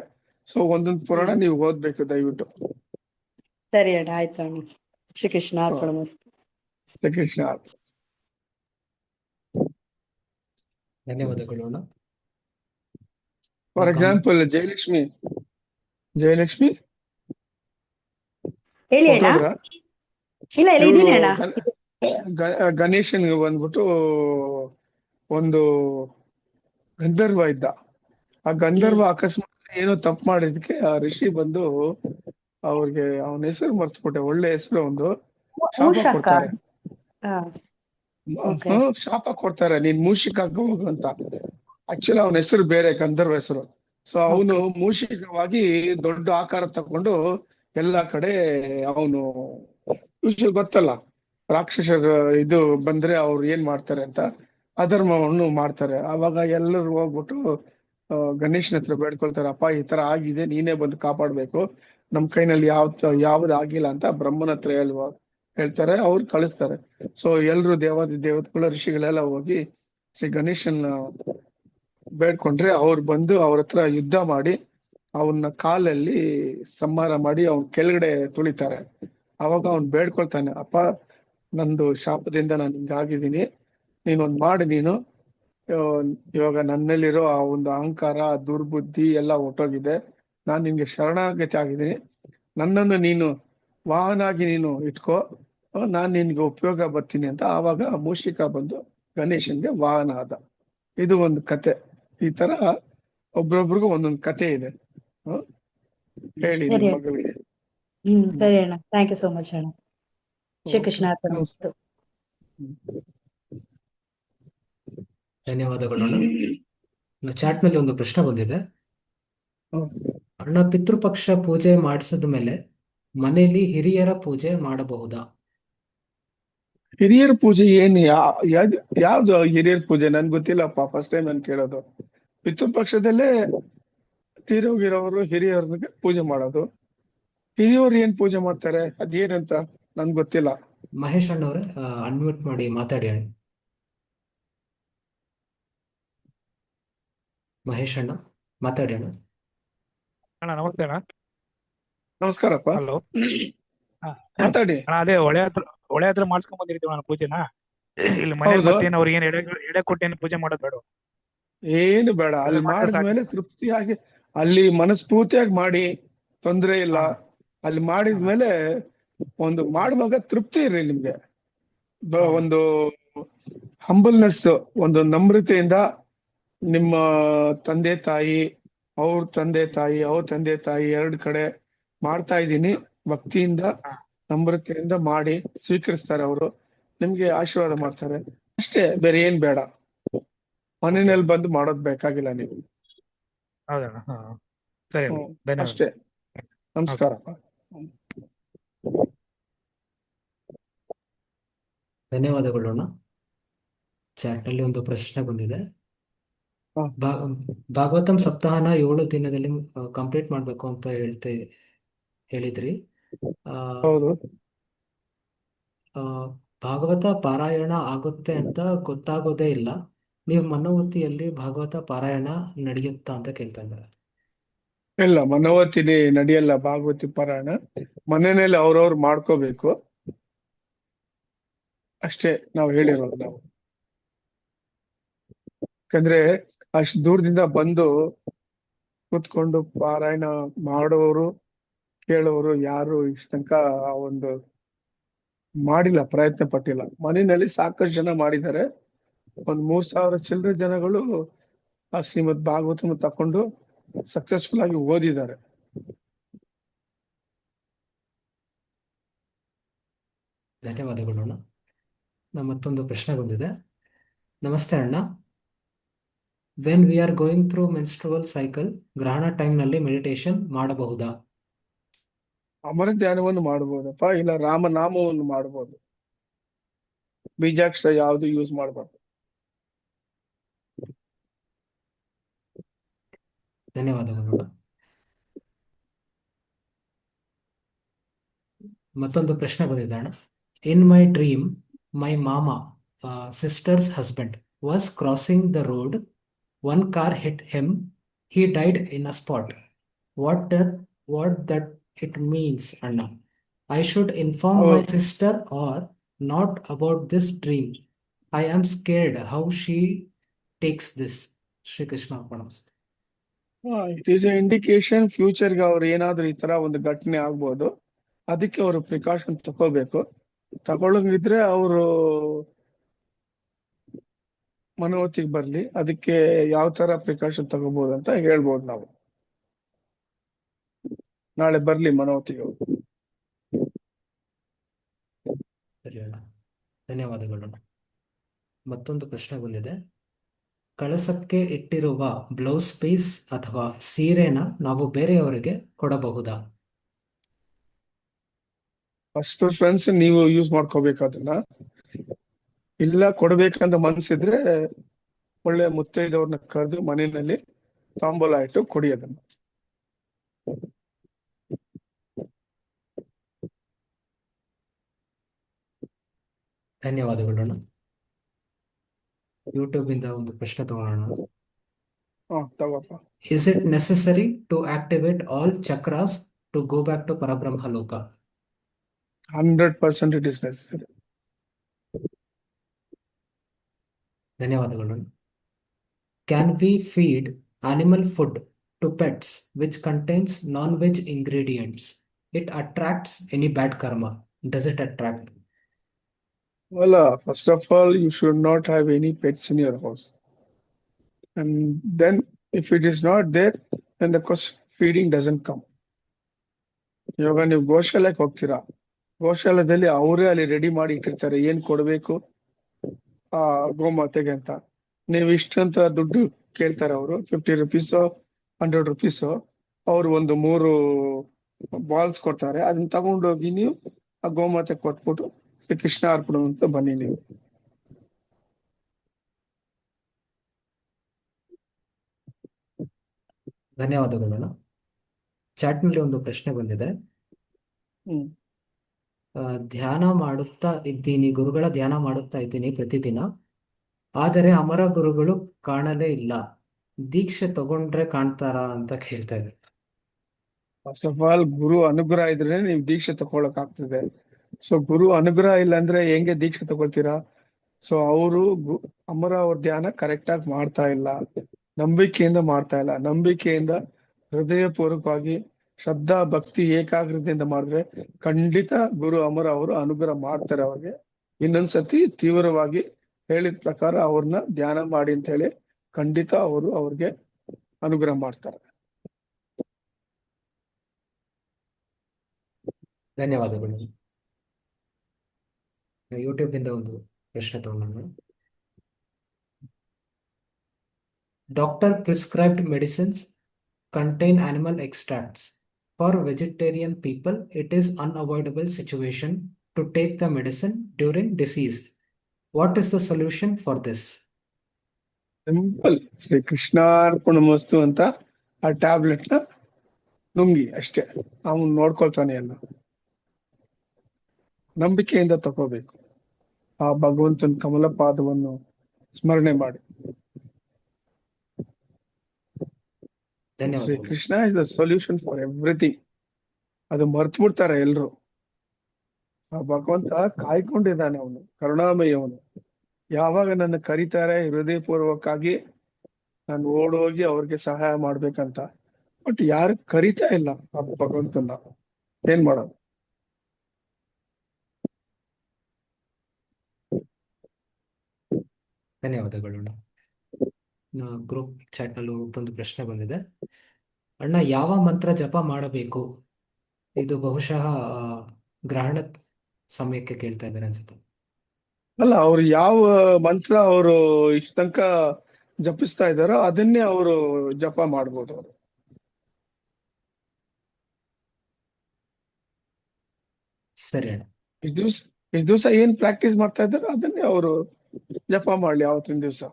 ಸೊ ಒಂದೊಂದು ಪುರಾಣ ನೀವು ಓದ್ಬೇಕು ದಯವಿಟ್ಟು. ಸರಿ ಅಣ್ಣ, ಆಯ್ತು ಅಣ್ಣ. ಶ್ರೀಕೃಷ್ಣ ಅರ್ಪಣಮಸ್ತು. ಶ್ರೀಕೃಷ್ಣ. ಧನ್ಯವಾದಗಳು ಅಣ್ಣ. ಫಾರ್ ಎಕ್ಸಾಂಪಲ್ ಜಯಲಕ್ಷ್ಮಿ ಹೇಳಿ ಅಣ್ಣ. ಹೊರ್ಟೋದ್ರಾ? ಇಲ್ಲ ಇಲ್ಲ ಇವ್ರು ಇದೀನಿ ಅಣ್ಣ. ಗಣೇಶನ್ಗೆ ಬಂದ್ಬಿಟ್ಟು ಒಂದು ಗಂಧರ್ವ ಇದ್ದ. ಆ ಗಂಧರ್ವ ಅಕಸ್ಮಾತ್ ಏನೋ ತಪ್ಪು ಮಾಡಿದಕ್ಕೆ ಆ ಋಷಿ ಬಂದು ಅವ್ರಿಗೆ ಅವನ ಹೆಸರು ಮರ್ತ್ಬಿಟ್ಟೆ, ಒಳ್ಳೆ ಹೆಸರು ಒಂದು, ಶಾಪ ಮೂಷಕ. ಕೊಡ್ತಾರೆ. ಹಾ. Okay. ಶಾಪ ಕೊಡ್ತಾರೆ, ನೀನ್ ಮೂಷಿಕ ಹೋಗು ಅಂತ. ಆಕ್ಚುಲಿ ಅವನ ಹೆಸರು ಬೇರೆ, ಗಂಧರ್ವ ಹೆಸರು. ಸೊ ಅವನು ಮೂಷಿಕವಾಗಿ ದೊಡ್ಡ ಆಕಾರ ತಕೊಂಡು ಎಲ್ಲಾ ಕಡೆ ಅವನು, ಗೊತ್ತಲ್ಲ ರಾಕ್ಷಸರ ಇದು ಬಂದ್ರೆ ಅವ್ರು ಏನ್ ಮಾಡ್ತಾರೆ ಅಂತ, ಅಧರ್ಮವನ್ನು ಮಾಡ್ತಾರೆ. ಆವಾಗ ಎಲ್ಲರೂ ಹೋಗ್ಬಿಟ್ಟು ಗಣೇಶನ ಹತ್ರ ಬೇಡ್ಕೊಳ್ತಾರೆ, ಅಪ್ಪ ಈ ತರ ಆಗಿದೆ, ನೀನೇ ಬಂದು ಕಾಪಾಡ್ಬೇಕು, ನಮ್ ಕೈನಲ್ಲಿ ಯಾವ್ದು ಆಗಿಲ್ಲ ಅಂತ ಬ್ರಹ್ಮನ ಹತ್ರ ಹೇಳ್ತಾರೆ. ಅವ್ರು ಕಳಿಸ್ತಾರೆ. ಸೊ ಎಲ್ರು ದೇವತೆಗಳು ಋಷಿಗಳೆಲ್ಲ ಹೋಗಿ ಶ್ರೀ ಗಣೇಶನ ಬೇಡ್ಕೊಂಡ್ರೆ ಅವ್ರು ಬಂದು ಅವ್ರ ಹತ್ರ ಯುದ್ಧ ಮಾಡಿ ಅವನ್ನ ಕಾಲಲ್ಲಿ ಸಂಹಾರ ಮಾಡಿ ಅವ್ನ ಕೆಳಗಡೆ ತುಳಿತಾರೆ. ಅವಾಗ ಅವ್ನ್ ಬೇಡ್ಕೊಳ್ತಾನೆ, ಅಪ್ಪ ನಂದು ಶಾಪದಿಂದ ನಾನು ಹಿಂಗಾಗಿದ್ದೀನಿ, ನೀನೊಂದ್ ಮಾಡಿ, ನೀನು ಇವಾಗ ನನ್ನಲ್ಲಿರೋ ಆ ಒಂದು ಅಹಂಕಾರ, ದುರ್ಬುದ್ಧಿ ಎಲ್ಲ ಹೊಟ್ಟೋಗಿದೆ, ನಾನ್ ನಿನ್ಗೆ ಶರಣಾಗತಿ ಆಗಿದ್ದೀನಿ, ನನ್ನನ್ನು ನೀನು ವಾಹನಾಗಿ ನೀನು ಇಟ್ಕೋ, ನಾನ್ ನಿನ್ಗೆ ಉಪಯೋಗ ಬರ್ತೀನಿ ಅಂತ. ಆವಾಗ ಮೂಷಿಕ ಬಂದು ಗಣೇಶನ್ಗೆ ವಾಹನ ಆದ. ಇದು ಒಂದು ಕತೆ. ಈ ತರ ಒಬ್ರೊಬ್ರಿಗೂ ಒಂದೊಂದು ಕತೆ ಇದೆ. ಹೇಳಿ ಸರಿ ನಿಮ್ ಅಣ್ಣ. ಮಗಳಿಗೆ. ಸರಿ ಅಣ್ಣ, ಥ್ಯಾಂಕ್ ಯು ಸೋ ಮಚ್ ಅಣ್ಣ. ಶ್ರೀಕೃಷ್ಣ ಅರ್ಪಣಮಸ್ತು. ಧನ್ಯವಾದಗಳು ಅಣ್ಣ. ಚಾಟ್ ನಲ್ಲಿ ಒಂದು ಪ್ರಶ್ನೆ ಬಂದಿದೆ. ಅಣ್ಣ, ಪಿತೃಪಕ್ಷ ಪೂಜೆ ಮಾಡಿಸಿದ ಮೇಲೆ ಮನೆಯಲ್ಲಿ ಹಿರಿಯರ ಪೂಜೆ ಮಾಡಬಹುದಾ? ಹಿರಿಯರ ಪೂಜೆ ಏನ್ ಯಾವ್ದು ಹಿರಿಯರ ಪೂಜೆ ನನ್ ಗೊತ್ತಿಲ್ಲಪ್ಪ, ಫಸ್ಟ್ ಟೈಮ್ ನಾನು ಕೇಳೋದು. ಪಿತೃಪಕ್ಷದಲ್ಲೇ ತೀರೋಗಿರೋರು ಹಿರಿಯವ್ರಿಗೆ ಪೂಜೆ ಮಾಡೋದು. ಹಿರಿಯವ್ರು ಏನ್ ಪೂಜೆ ಮಾಡ್ತಾರೆ ಅದೇನಂತ ನನ್ ಗೊತ್ತಿಲ್ಲ. ಮಹೇಶ್ ಅಣ್ಣವ್ರೆ, ಅನ್ಮ್ಯೂಟ್ ಮಾಡಿ ಮಾತಾಡಿ ಅಣ್ಣ. ಮಹೇಶ್ ಅಣ್ಣ ಮಾತಾಡಿ ಅಣ್ಣ. ಅಣ್ಣ ನಮಸ್ತೆ ಅಣ್ಣ. ನಮಸ್ಕಾರಪ್ಪ. ಹಲೋ. ಮಾತಾಡಿ. ಅಣ್ಣ ಅದೇ ಹೊಳೆ ಹತ್ರ ಮಾಡ್ಸ್ಕೊಂಡ್ ಬಂದಿರ್ತೀವಿ ನಾನು ಪೂಜೆನ. ಇಲ್ಲಿ ಮನೇಲಿ ಹೌದು. ಮತ್ತೇನು ಅವ್ರಿಗೆ ಏನ್ ಎಡೆ ಕೊಟ್ಟೇನು ಪೂಜೆ ಮಾಡೋದು ಬೇಡ. ಏನು ಬೇಡ, ಅಲ್ಲಿ ಮಾತ್ರ ಸಾಕು. ಮಾಡಿದ್ಮೇಲೆ ತೃಪ್ತಿಯಾಗಿ ಅಲ್ಲಿ ಮನಸ್ಫೂರ್ತಿಯಾಗಿ ಮಾಡಿ, ತೊಂದ್ರೆ ಇಲ್ಲ. ಅಲ್ಲಿ ಮಾಡಿದ್ಮೇಲೆ ಒಂದು ಮಾಡುವಾಗ ತೃಪ್ತಿ ಇರ್ಲಿ ನಿಮ್ಗೆ. ಒಂದು ಹಂಬಲ್ನೆಸ್, ಒಂದು ನಮ್ರತೆಯಿಂದ ನಿಮ್ಮ ತಂದೆ ತಾಯಿ, ಅವ್ರ ತಂದೆ ತಾಯಿ ಎರಡು ಕಡೆ ಮಾಡ್ತಾ ಇದ್ದೀನಿ, ಭಕ್ತಿಯಿಂದ ನಮ್ರತೆಯಿಂದ ಮಾಡಿ ಸ್ವೀಕರಿಸ್ತಾರೆ. ಅವರು ನಿಮ್ಗೆ ಆಶೀರ್ವಾದ ಮಾಡ್ತಾರೆ ಅಷ್ಟೇ, ಬೇರೆ ಏನ್ ಬೇಡ. ಮನೆಯಲ್ಲಿ ಬಂದು ಮಾಡೋದ್ ಬೇಕಾಗಿಲ್ಲ ನೀವು. ಹೌದಣ್ಣ. ಸರಿ ಅಣ್ಣ. ಧನ್ಯವಾದ. ಅಷ್ಟೇ. ನಮಸ್ಕಾರಪ್ಪ. ಧನ್ಯವಾದಗಳು ಅಣ್ಣ. ಚಾಟ್ ನಲ್ಲಿ ಒಂದು ಪ್ರಶ್ನೆ ಬಂದಿದೆ. ಭಾಗವತಂ ಸಪ್ತಾಹನ 7 ದಿನದಲ್ಲಿ ಕಂಪ್ಲೀಟ್ ಮಾಡ್ಬೇಕು ಅಂತ ಹೇಳಿದ್ರಿ. ಹೌದು. ಭಾಗವತ ಪಾರಾಯಣ ಆಗುತ್ತೆ ಅಂತ ಗೊತ್ತಾಗೋದೇ ಇಲ್ಲ. ನೀವು ಮನೋವತಿಯಲ್ಲಿ ಭಾಗವತ ಪಾರಾಯಣ ನಡೆಯುತ್ತಾ ಅಂತ ಕೇಳ್ತಾ ಇದ್ದಾರೆ. ಇಲ್ಲ, ಮನೋವತಿಲಿ ನಡೆಯಲ್ಲ ಭಾಗವತಿ ಪಾರಾಯಣ. ಮನೆಯಲ್ಲಿ ಅವ್ರವ್ರು ಮಾಡ್ಕೋಬೇಕು ಅಷ್ಟೇ ನಾವು ಹೇಳಿರೋದು. ನಾವು ಯಾಕಂದ್ರೆ ಅಷ್ಟು ದೂರದಿಂದ ಬಂದು ಕೂತ್ಕೊಂಡು ಪಾರಾಯಣ ಮಾಡೋರು ಕೇಳೋರು ಯಾರು ಇಷ್ಟ ತನಕ ಒಂದು ಮಾಡಿಲ್ಲ, ಪ್ರಯತ್ನ ಪಟ್ಟಿಲ್ಲ. ಮನೆಯಲ್ಲಿ ಸಾಕಷ್ಟು ಜನ ಮಾಡಿದ್ದಾರೆ. ಒಂದ್ 3000 ಚಿಲ್ಲರೆ ಜನಗಳು ಆ ಶ್ರೀಮದ್ ಭಾಗವತನ ತಕೊಂಡು ಸಕ್ಸಸ್ಫುಲ್ ಆಗಿ ಓದಿದ್ದಾರೆ. ಧನ್ಯವಾದಗಳು ಅಣ್ಣ. ಮತ್ತೊಂದು ಪ್ರಶ್ನೆ ಬಂದಿದೆ. ನಮಸ್ತೆ ಅಣ್ಣ, when we are going through menstrual cycle, ಗ್ರಹಣ ಟೈಮ್ ನಲ್ಲಿ ಮೆಡಿಟೇಷನ್ ಮಾಡಬಹುದಾ? ಅಮರ ಧ್ಯಾನವನ್ನು ಮಾಡಬಹುದಪ್ಪ, ಇಲ್ಲ ರಾಮನಾಮವನ್ನು ಮಾಡಬಹುದು. ಬೀಜಾಕ್ಷರ ಯಾವುದು ಯೂಸ್ ಮಾಡಬಾರ್ದು. ಧನ್ಯವಾದಗಳು. ಮತ್ತೊಂದು ಪ್ರಶ್ನೆ ಬಂದಿದೆ ಅಣ್ಣ. ಇನ್ ಮೈ ಡ್ರೀಮ್ ಮೈ ಮಾಮ sisters husband was crossing the road, one car hit him, he died in a spot. What that it means ಅಣ್ಣ? I should inform my ಹೌದು. sister or not about this dream. I am scared how she takes this. Shri Krishna Arpanamstu. It is a indication ಫ್ಯೂಚರ್ಗೆ ಅವ್ರು ಏನಾದ್ರು ಈ ತರ ಒಂದು ಘಟನೆ ಆಗ್ಬೋದು. ಅದಕ್ಕೆ ಅವರು ಪ್ರಿಕಾಷನ್ ತಗೋಬೇಕು. ತಗೊಳಂಗಿದ್ರೆ ಅವರು ಮನೋವತಿಗೆ ಬರ್ಲಿ. ಅದಕ್ಕೆ ಯಾವ ತರ ಪ್ರಿಕಾಷನ್ ತಗೋಬಹುದು ಅಂತ ಹೇಳ್ಬೋದು ನಾವು. ನಾಳೆ ಬರ್ಲಿ ಮನೋವತಿಗೆ ಅವ್ರು. ಸರಿ ಅಣ್ಣ, ಧನ್ಯವಾದಗಳು ಅಣ್ಣ. ಮತ್ತೊಂದು ಪ್ರಶ್ನೆ ಬಂದಿದೆ. ಕಳಸಕ್ಕೆ ಇಟ್ಟಿರುವ ಬ್ಲೌಸ್ ಪೀಸ್ ಅಥವಾ ಸೀರೆನ ನಾವು ಬೇರೆಯವರಿಗೆ ಕೊಡಬಹುದಾ? ಫಸ್ಟ್ ಪ್ರಿಫರೆನ್ಸ್ ನೀವು ಯೂಸ್ ಮಾಡ್ಕೋಬೇಕು ಅದನ್ನ. ಇಲ್ಲ ಕೊಡ್ಬೇಕಂತ ಮನ್ಸಿದ್ರೆ ಒಳ್ಳೆ ಮುತ್ತೈದವ್ರನ್ನ ಕರೆದು ಮನೆಯಲ್ಲಿ ತಾಂಬೂಲ ಇಟ್ಟು ಕೊಡಿ ಅದನ್ನ. ಧನ್ಯವಾದಗಳು ಅಣ್ಣ. ಯೂಟ್ಯೂಬ್ ಇಂದ ಒಂದು ಪ್ರಶ್ನೆ ತಗೊಳ್ಳೋಣ. ತಗೋಪ್ಪ. Is it necessary to activate all chakras to go back to Parabrahma Loka? 100% it is necessary. ಧನ್ಯವಾದಗಳು ಅಣ್ಣ. Can we feed animal food to pets which contains non-veg ingredients? It attracts any bad karma. Does it attract? Well, first of all, you should not have any pets in your house. And then if it is not there, then the cost feeding doesn't come. ಇವಾಗ ನೀವು ಗೋಶಾಲೆಗೆ ಹೋಗ್ತೀರಾ, ಗೋಶಾಲದಲ್ಲಿ ಅವರೇ ಅಲ್ಲಿ ರೆಡಿ ಮಾಡಿ ಇಟ್ಟಿರ್ತಾರೆ ಏನ್ ಕೊಡ್ಬೇಕು ಆ ಗೋಮಾತೆಗೆ ಅಂತ. ನೀವು ಇಷ್ಟಂತ ದುಡ್ಡು ಕೇಳ್ತಾರೆ ಅವರು, 50 ರುಪೀಸೋ 100 ರುಪೀಸೋ. ಅವ್ರು ಒಂದು 3 ಬಾಲ್ಸ್ ಕೊಡ್ತಾರೆ. ಅದನ್ನ ತಗೊಂಡೋಗಿ ನೀವು ಆ ಗೋಮಾತೆ ಕೊಟ್ಬಿಟ್ಟು ಶ್ರೀ ಕೃಷ್ಣ ಅರ್ಪಣ ಅಂತ ಬನ್ನಿ ನೀವು. ಧನ್ಯವಾದಗಳು ಅಣ್ಣ. ಚಾಟ್ನಲ್ಲಿ ಒಂದು ಪ್ರಶ್ನೆ ಬಂದಿದೆ. ಧ್ಯಾನ ಮಾಡುತ್ತಾ ಇದ್ದೀನಿ, ಗುರುಗಳ ಧ್ಯಾನ ಮಾಡುತ್ತಾ ಇದ್ದೀನಿ ಪ್ರತಿದಿನ, ಆದರೆ ಅಮರ ಗುರುಗಳು ಕಾಣಲೇ ಇಲ್ಲ. ದೀಕ್ಷೆ ತಗೊಂಡ್ರೆ ಕಾಣ್ತಾರಾ ಅಂತ ಕೇಳ್ತಾ ಇದ್ದಾರೆ. ಫಸ್ಟ್ ಆಫ್ ಆಲ್ ಗುರು ಅನುಗ್ರಹ ಇದ್ರೆ ನೀವು ದೀಕ್ಷೆ ತಗೊಳಕ್ ಆಗ್ತದೆ. ಸೊ ಗುರು ಅನುಗ್ರಹ ಇಲ್ಲ ಅಂದ್ರೆ ಹೆಂಗೆ ದೀಕ್ಷೆ ತಗೊಳ್ತೀರಾ? ಸೊ ಅವರು ಅಮರ ಅವ್ರ ಧ್ಯಾನ ಕರೆಕ್ಟ್ ಆಗಿ ಮಾಡ್ತಾ ಇಲ್ಲ, ನಂಬಿಕೆಯಿಂದ ಮಾಡ್ತಾ ಇಲ್ಲ. ನಂಬಿಕೆಯಿಂದ ಹೃದಯಪೂರ್ವಕವಾಗಿ ಶ್ರದ್ಧಾ ಭಕ್ತಿ ಏಕಾಗ್ರತೆಯಿಂದ ಮಾಡಿದ್ರೆ ಖಂಡಿತ ಗುರು ಅಮರ ಅವರು ಅನುಗ್ರಹ ಮಾಡ್ತಾರೆ ಅವ್ರಿಗೆ. ಇನ್ನೊಂದ್ಸತಿ ತೀವ್ರವಾಗಿ ಹೇಳಿದ ಪ್ರಕಾರ ಅವ್ರನ್ನ ಧ್ಯಾನ ಮಾಡಿ ಅಂತ ಹೇಳಿ ಖಂಡಿತ ಅವರು ಅವ್ರಿಗೆ ಅನುಗ್ರಹ ಮಾಡ್ತಾರೆ. ಧನ್ಯವಾದಗಳು. ಯೂಟ್ಯೂಬ್ ಇಂದ ಒಂದು ಪ್ರಶ್ನೆ ತಗೊಂಡು. Doctor prescribed medicines contain animal extracts. For vegetarian people, it is unavoidable situation to take the medicine during disease. What is the solution for this? Simple, Shri ಕೃಷ್ಣಾರ್ಪಣಮಸ್ತು ಅಂತ ಆ ಟ್ಯಾಬ್ಲೆಟ್ ನ ನುಂಗಿ ಅಷ್ಟೇ. ಅವನು ನೋಡ್ಕೊಳ್ತಾನೆ ಎಲ್ಲ. ನಂಬಿಕೆಯಿಂದ ತಗೋಬೇಕು. ಆ ಭಗವಂತನ ಕಮಲ ಪಾದವನ್ನು ಸ್ಮರಣೆ ಮಾಡಿ. Shri Krishna is the solution for everything. ಅದು ಮರ್ತು ಬಿಡ್ತಾರೆ ಎಲ್ರು. ಆ ಭಗವಂತ ಕಾಯ್ಕೊಂಡಿದ್ದಾನೆ, ಅವನು ಕರುಣಾಮಯಿ. ಅವನು ಯಾವಾಗ ನನ್ನ ಕರೀತಾರೆ ಹೃದಯಪೂರ್ವಕವಾಗಿ ನಾನು ಓಡೋಗಿ ಅವ್ರಿಗೆ ಸಹಾಯ ಮಾಡ್ಬೇಕಂತ. ಬಟ್ ಯಾರು ಕರಿತಾ ಇಲ್ಲ ಆ ಭಗವಂತನ, ಏನ್ ಮಾಡೋದು? ಧನ್ಯವಾದಗಳು. ಗ್ರೂಪ್ ಚಾಟ್ ನಲ್ಲಿ ಒಂದು ಪ್ರಶ್ನೆ ಬಂದಿದೆ. ಅಣ್ಣ, ಯಾವ ಮಂತ್ರ ಜಪ ಮಾಡಬೇಕು? ಇದು ಬಹುಶಃ ಗ್ರಹಣ ಸಮಯಕ್ಕೆ ಕೇಳ್ತಾ ಇದ್ದಾರೆ ಅನ್ಸುತ್ತೆ. ಅಲ್ಲ, ಅವ್ರು ಯಾವ ಮಂತ್ರ ಅವರು ಇಷ್ಟ ತನಕ ಜಪಿಸ್ತಾ ಇದ್ದಾರೋ ಅದನ್ನೇ ಅವರು ಜಪ ಮಾಡ್ಬೋದು. ಅವರು ಸರಿ ಅಣ್ಣ. ಇಷ್ಟ ದಿವಸ ಏನ್ ಪ್ರಾಕ್ಟೀಸ್ ಮಾಡ್ತಾ ಇದ್ದಾರೋ ಅದನ್ನೇ ಅವರು ಜಪ ಮಾಡ್ಲಿ ಅವತ್ತಿನ ದಿವಸ.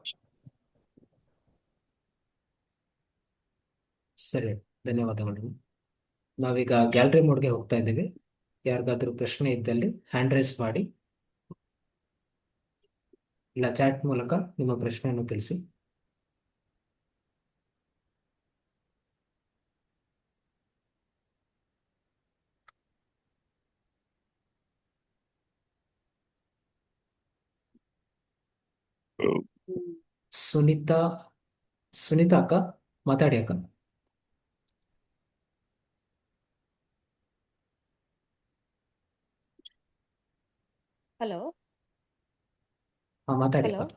ಸರಿ, ಧನ್ಯವಾದಗಳು. ನಾವೀಗ ಗ್ಯಾಲರಿ ಮೋಡ್ಗೆ ಹೋಗ್ತಾ ಇದ್ದೀವಿ. ಯಾರಿಗಾದ್ರೂ ಪ್ರಶ್ನೆ ಇದ್ದಲ್ಲಿ ಹ್ಯಾಂಡ್ ರೈಸ್ ಮಾಡಿ, ಇಲ್ಲ ಚಾಟ್ ಮೂಲಕ ನಿಮ್ಮ ಪ್ರಶ್ನೆಯನ್ನು ತಿಳಿಸಿ. ಸುನೀತಾ ಅಕ್ಕ ಮಾತಾಡಿ ಅಕ್ಕ. ಹಲೋ ಮಾತಾಡಿ ಹಲೋ ಅಕ್ಕ.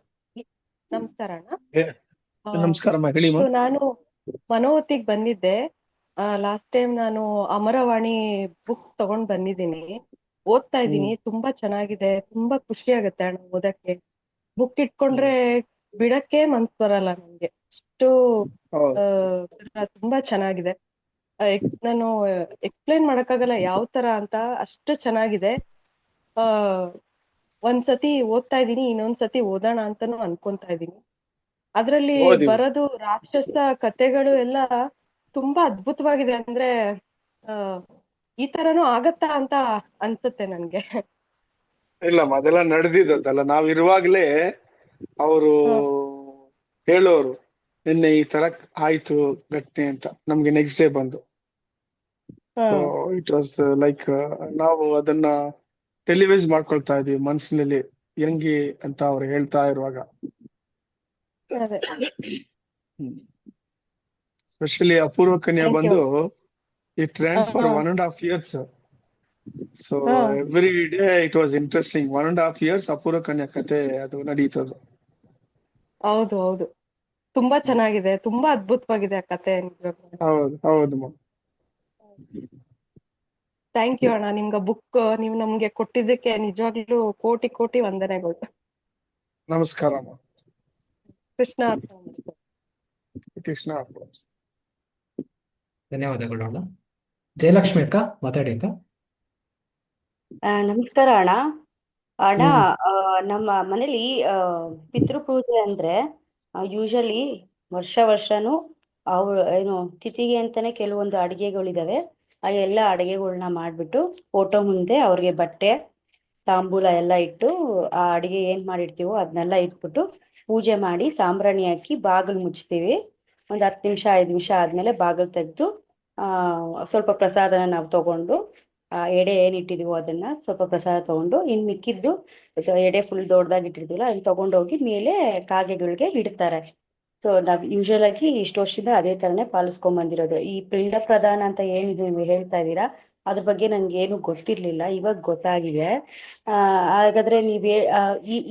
ನಮಸ್ಕಾರ ಅಣ್ಣ. ನಮಸ್ಕಾರಮ್ಮ, ಹೇಳಿಮ್ಮ. So, ನಾನು ಮನೋವತಿಗೆ ಬಂದಿದ್ದೆ. ಲಾಸ್ಟ್ ಟೈಮ್ ನಾನು ಅಮರವಾಣಿ ಬುಕ್ ತಗೊಂಡ್ ಬಂದಿದ್ದೀನಿ, ಓದ್ತಾ ಇದ್ದೀನಿ. ತುಂಬಾ ಚೆನ್ನಾಗಿದೆ, ತುಂಬಾ ಖುಷಿ ಆಗುತ್ತೆ ಅಣ್ಣ ಓದಕ್ಕೆ. ಬುಕ್ ಇಟ್ಕೊಂಡ್ರೆ ಬಿಡಕ್ಕೆ ಮನ್ಸ್ ಬರಲ್ಲ ನನ್ಗೆ, ಅಷ್ಟು ತುಂಬಾ ಚೆನ್ನಾಗಿದೆ. ನಾನು ಎಕ್ಸ್ಪ್ಲೈನ್ ಮಾಡಕ್ಕಾಗಲ್ಲ ಯಾವ ತರ ಅಂತ, ಅಷ್ಟು ಚೆನ್ನಾಗಿದೆ. ಒಂದ್ಸತಿ ಓದ್ತಾ ಇದ್ದೀನಿ, ಇನ್ನೊಂದ್ಸತಿ ಓದೋಣ ಅಂತಾನು ಅನ್ಕೊಂತಾ ಇದ್ದೀನಿ. ಅದ್ರಲ್ಲಿ ಬರೋದು ರಾಕ್ಷಸ ಕಥೆಗಳು ಎಲ್ಲ ತುಂಬಾ ಅದ್ಭುತವಾಗಿದೆ. ಅಂದ್ರೆ ಈ ತರನು ಆಗತ್ತಾ ಅಂತ ಅನ್ಸುತ್ತೆ ನನ್ಗೆ. ಇಲ್ಲಮ್ಮ, ಅದೆಲ್ಲ ನಡೆದಿದ್ದಲ್ಲ. ನಾವ್ ಇರುವಾಗ್ಲೇ ಅವರು ಹೇಳೋರು, ನಿನ್ನೆ ಈ ತರ ಆಯ್ತು ಘಟನೆ ಅಂತ. ನಮ್ಗೆ ನೆಕ್ಸ್ಟ್ ಡೇ ಬಂದು ಇಟ್ ವಾಸ್ ಲೈಕ್ ನಾವು ಅದನ್ನ ಟೆಲಿವೈಸ್ ಮಾಡ್ಕೊಳ್ತಾ ಇದೀವಿ ಮನಸ್ಸಿನಲ್ಲಿ ಹೆಂಗಿ ಅಂತ ಅವ್ರು ಹೇಳ್ತಾ ಇರುವಾಗ. ಸ್ಪೆಷಲಿ ಅಪೂರ್ವ ಕನ್ಯಾ ಬಂದು it ran for 1.5 years. So every day it was interesting. 1.5 years ಅಪೂರ್ವ ಕನ್ಯಾ ಕತೆ ಅದು ನಡೀತದು. ಹೌದು ಹೌದು, ತುಂಬಾ ಚೆನ್ನಾಗಿದೆ, ತುಂಬಾ ಅದ್ಭುತವಾಗಿದೆ ಆ ಕತೆ. ಹೌದು. ಥ್ಯಾಂಕ್ ಯು ಅಣ್ಣ. ನಿಮ್ಗೆ ಬುಕ್ ನೀವು ನಮ್ಗೆ ಕೊಟ್ಟಿದ್ದಕ್ಕೆ ನಿಜವಾಗ್ಲೂ ಕೋಟಿ ಕೋಟಿ ವಂದನೆಗಳು. ನಮಸ್ಕಾರ. ಕೃಷ್ಣ ಧನ್ಯವಾದಗಳು ಅಣ್ಣ. ಜಯಲಕ್ಷ್ಮಿ ಅಕ್ಕ ಮಾತಾಡಿ ಅಕ್ಕ. ನಮಸ್ಕಾರ ಅಣ್ಣ. ಅಣ್ಣ, ನಮ್ಮ ಮನೇಲಿ ಪಿತೃಪೂಜೆ ಅಂದ್ರೆ ಯೂಶಲಿ ವರ್ಷನೂ ಅವ್ರು ತಿಥಿಗೆ ಅಂತಾನೆ ಕೆಲವೊಂದು ಅಡಿಗೆಗಳಿದಾವೆ. ಆ ಎಲ್ಲ ಅಡಿಗೆಗಳನ್ನ ಮಾಡ್ಬಿಟ್ಟು ಫೋಟೋ ಮುಂದೆ ಅವ್ರಿಗೆ ಬಟ್ಟೆ ತಾಂಬೂಲ ಎಲ್ಲ ಇಟ್ಟು ಆ ಅಡಿಗೆ ಏನ್ ಮಾಡಿರ್ತೀವೋ ಅದನ್ನೆಲ್ಲ ಇಟ್ಬಿಟ್ಟು ಪೂಜೆ ಮಾಡಿ ಸಾಂಬ್ರಾಣಿ ಹಾಕಿ ಬಾಗಿಲು ಮುಚ್ತೀವಿ. ಒಂದ್ 10 ನಿಮಿಷ 5 ನಿಮಿಷ ಆದ್ಮೇಲೆ ಬಾಗಿಲು ತೆಗೆದು ಸ್ವಲ್ಪ ಪ್ರಸಾದನ ನಾವು ತಗೊಂಡು, ಎಡೆ ಏನ್ ಇಟ್ಟಿದೀವೋ ಅದನ್ನ ಸ್ವಲ್ಪ ಪ್ರಸಾದ ತಗೊಂಡು, ಇನ್ ಮಿಕ್ಕಿದ್ದು ಎಡೆ ಫುಲ್ ದೊಡ್ಡದಾಗಿ ಇಟ್ಟಿರ್ತೀವಲ್ಲ ಅದನ್ನ ತಗೊಂಡೋಗಿ ಮೇಲೆ ಕಾಗೆಗಳಿಗೆ ಇಡ್ತಾರೆ. ಸೊ ನಾವ್ ಯೂಶುವಲ್ ಆಗಿ ಇಷ್ಟು ವರ್ಷದಿಂದ ಅದೇ ತರನೇ ಪಾಲಿಸ್ಕೊಂಡ್ ಬಂದಿರೋದು. ಈ ಪಿಂಡ ಪ್ರದಾನ ಅಂತ ಏನಿದೆ ನೀವು ಹೇಳ್ತಾ ಇದ್ದೀರಾ, ಅದ್ರ ಬಗ್ಗೆ ನನ್ಗೆ ಏನು ಗೊತ್ತಿರ್ಲಿಲ್ಲ, ಇವಾಗ ಗೊತ್ತಾಗಿದೆ. ಹಾಗಾದ್ರೆ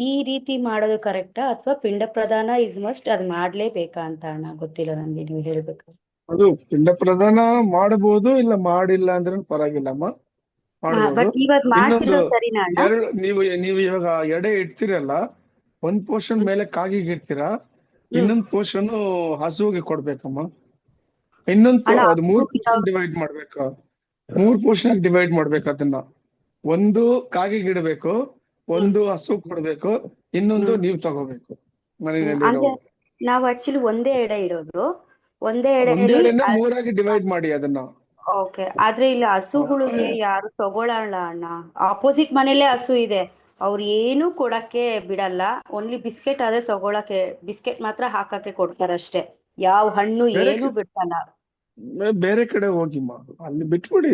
ಈ ರೀತಿ ಮಾಡೋದು ಕರೆಕ್ಟಾ, ಅಥವಾ ಪಿಂಡ ಪ್ರದಾನ ಇಸ್ ಮಸ್ಟ್ ಅದ್ ಮಾಡ್ಲೇಬೇಕಾ ಅಂತ ಅಣ್ಣ? ಗೊತ್ತಿಲ್ಲ ನನ್ಗೆ, ನೀವು ಹೇಳ್ಬೇಕು. ಅದು ಪಿಂಡ ಪ್ರದಾನ ಮಾಡಬಹುದು, ಇಲ್ಲ ಮಾಡಿಲ್ಲ ಅಂದ್ರೆ ಪರವಾಗಿಲ್ಲಮ್ಮ, ಮಾಡಬಹುದು. ಬಟ್ ಇವಾಗ ಇನ್ನೊಂದು ಮಾಡ್ತಿರೋದು ಸರಿನಾ ಅಣ್ಣ? ನೀವು ಇವಾಗ ಎಡೆ ಇಡ್ತೀರಲ್ಲ, ಒಂದ್ ಪೋರ್ಷನ್ ಮೇಲೆ ಕಾಗಿಗೆ ಇಡ್ತೀರಾ, ಇನ್ನೊಂದ್ ಪೋರ್ಷನ್ ಹಸುವಿಗೆ ಕೊಡ್ಬೇಕಮ್ಮ. ಅದು 3 ಪೋರ್ಷನ್ ಡಿವೈಡ್ ಮಾಡ್ಬೇಕು. 3 ಪೋರ್ಷನ್ ಡಿವೈಡ್ ಮಾಡ್ಬೇಕು. ಅದನ್ನ ಒಂದು ಕಾಗಿಗೆ ಇಡಬೇಕು, ಒಂದು ಹಸು ಕೊಡ್ಬೇಕು, ಇನ್ನೊಂದು ನೀವು ತಗೋಬೇಕು ಮನೆಯಲ್ಲಿ. ನಾವು ಆಕ್ಚುಲಿ ಒಂದೇ ಎಡೆ ಇಡೋದು. ಒಂದೇ ಎಡೆನ ಎಡೆಯಲ್ಲಿ 3 ಡಿವೈಡ್ ಮಾಡಿ ಅದನ್ನ. ಓಕೆ. ಆದ್ರೆ ಇಲ್ಲಿ ಹಸುಗಳಿಗೆ ಯಾರು ತಗೊಳಲ್ಲ ಅಣ್ಣ. ಆಪೋಸಿಟ್ ಮನೇಲೆ ಹಸು ಇದೆ, ಅವ್ರು ಏನು ಕೊಡಕ್ಕೆ ಬಿಡಲ್ಲ. ಓನ್ಲಿ ಬಿಸ್ಕೆಟ್ ಆದ್ರೆ ತಗೊಳಕ್ಕೆ, ಬಿಸ್ಕೆಟ್ ಮಾತ್ರ ಹಾಕಕ್ಕೆ ಕೊಡ್ತಾರಷ್ಟೇ. ಯಾವ ಹಣ್ಣು ಏನು ಬಿಡ್ತಲ್ಲ. ಬೇರೆ ಕಡೆ ಹೋಗಿಮ್ಮ, ಅಲ್ಲಿ ಬಿಟ್ಬಿಡಿ.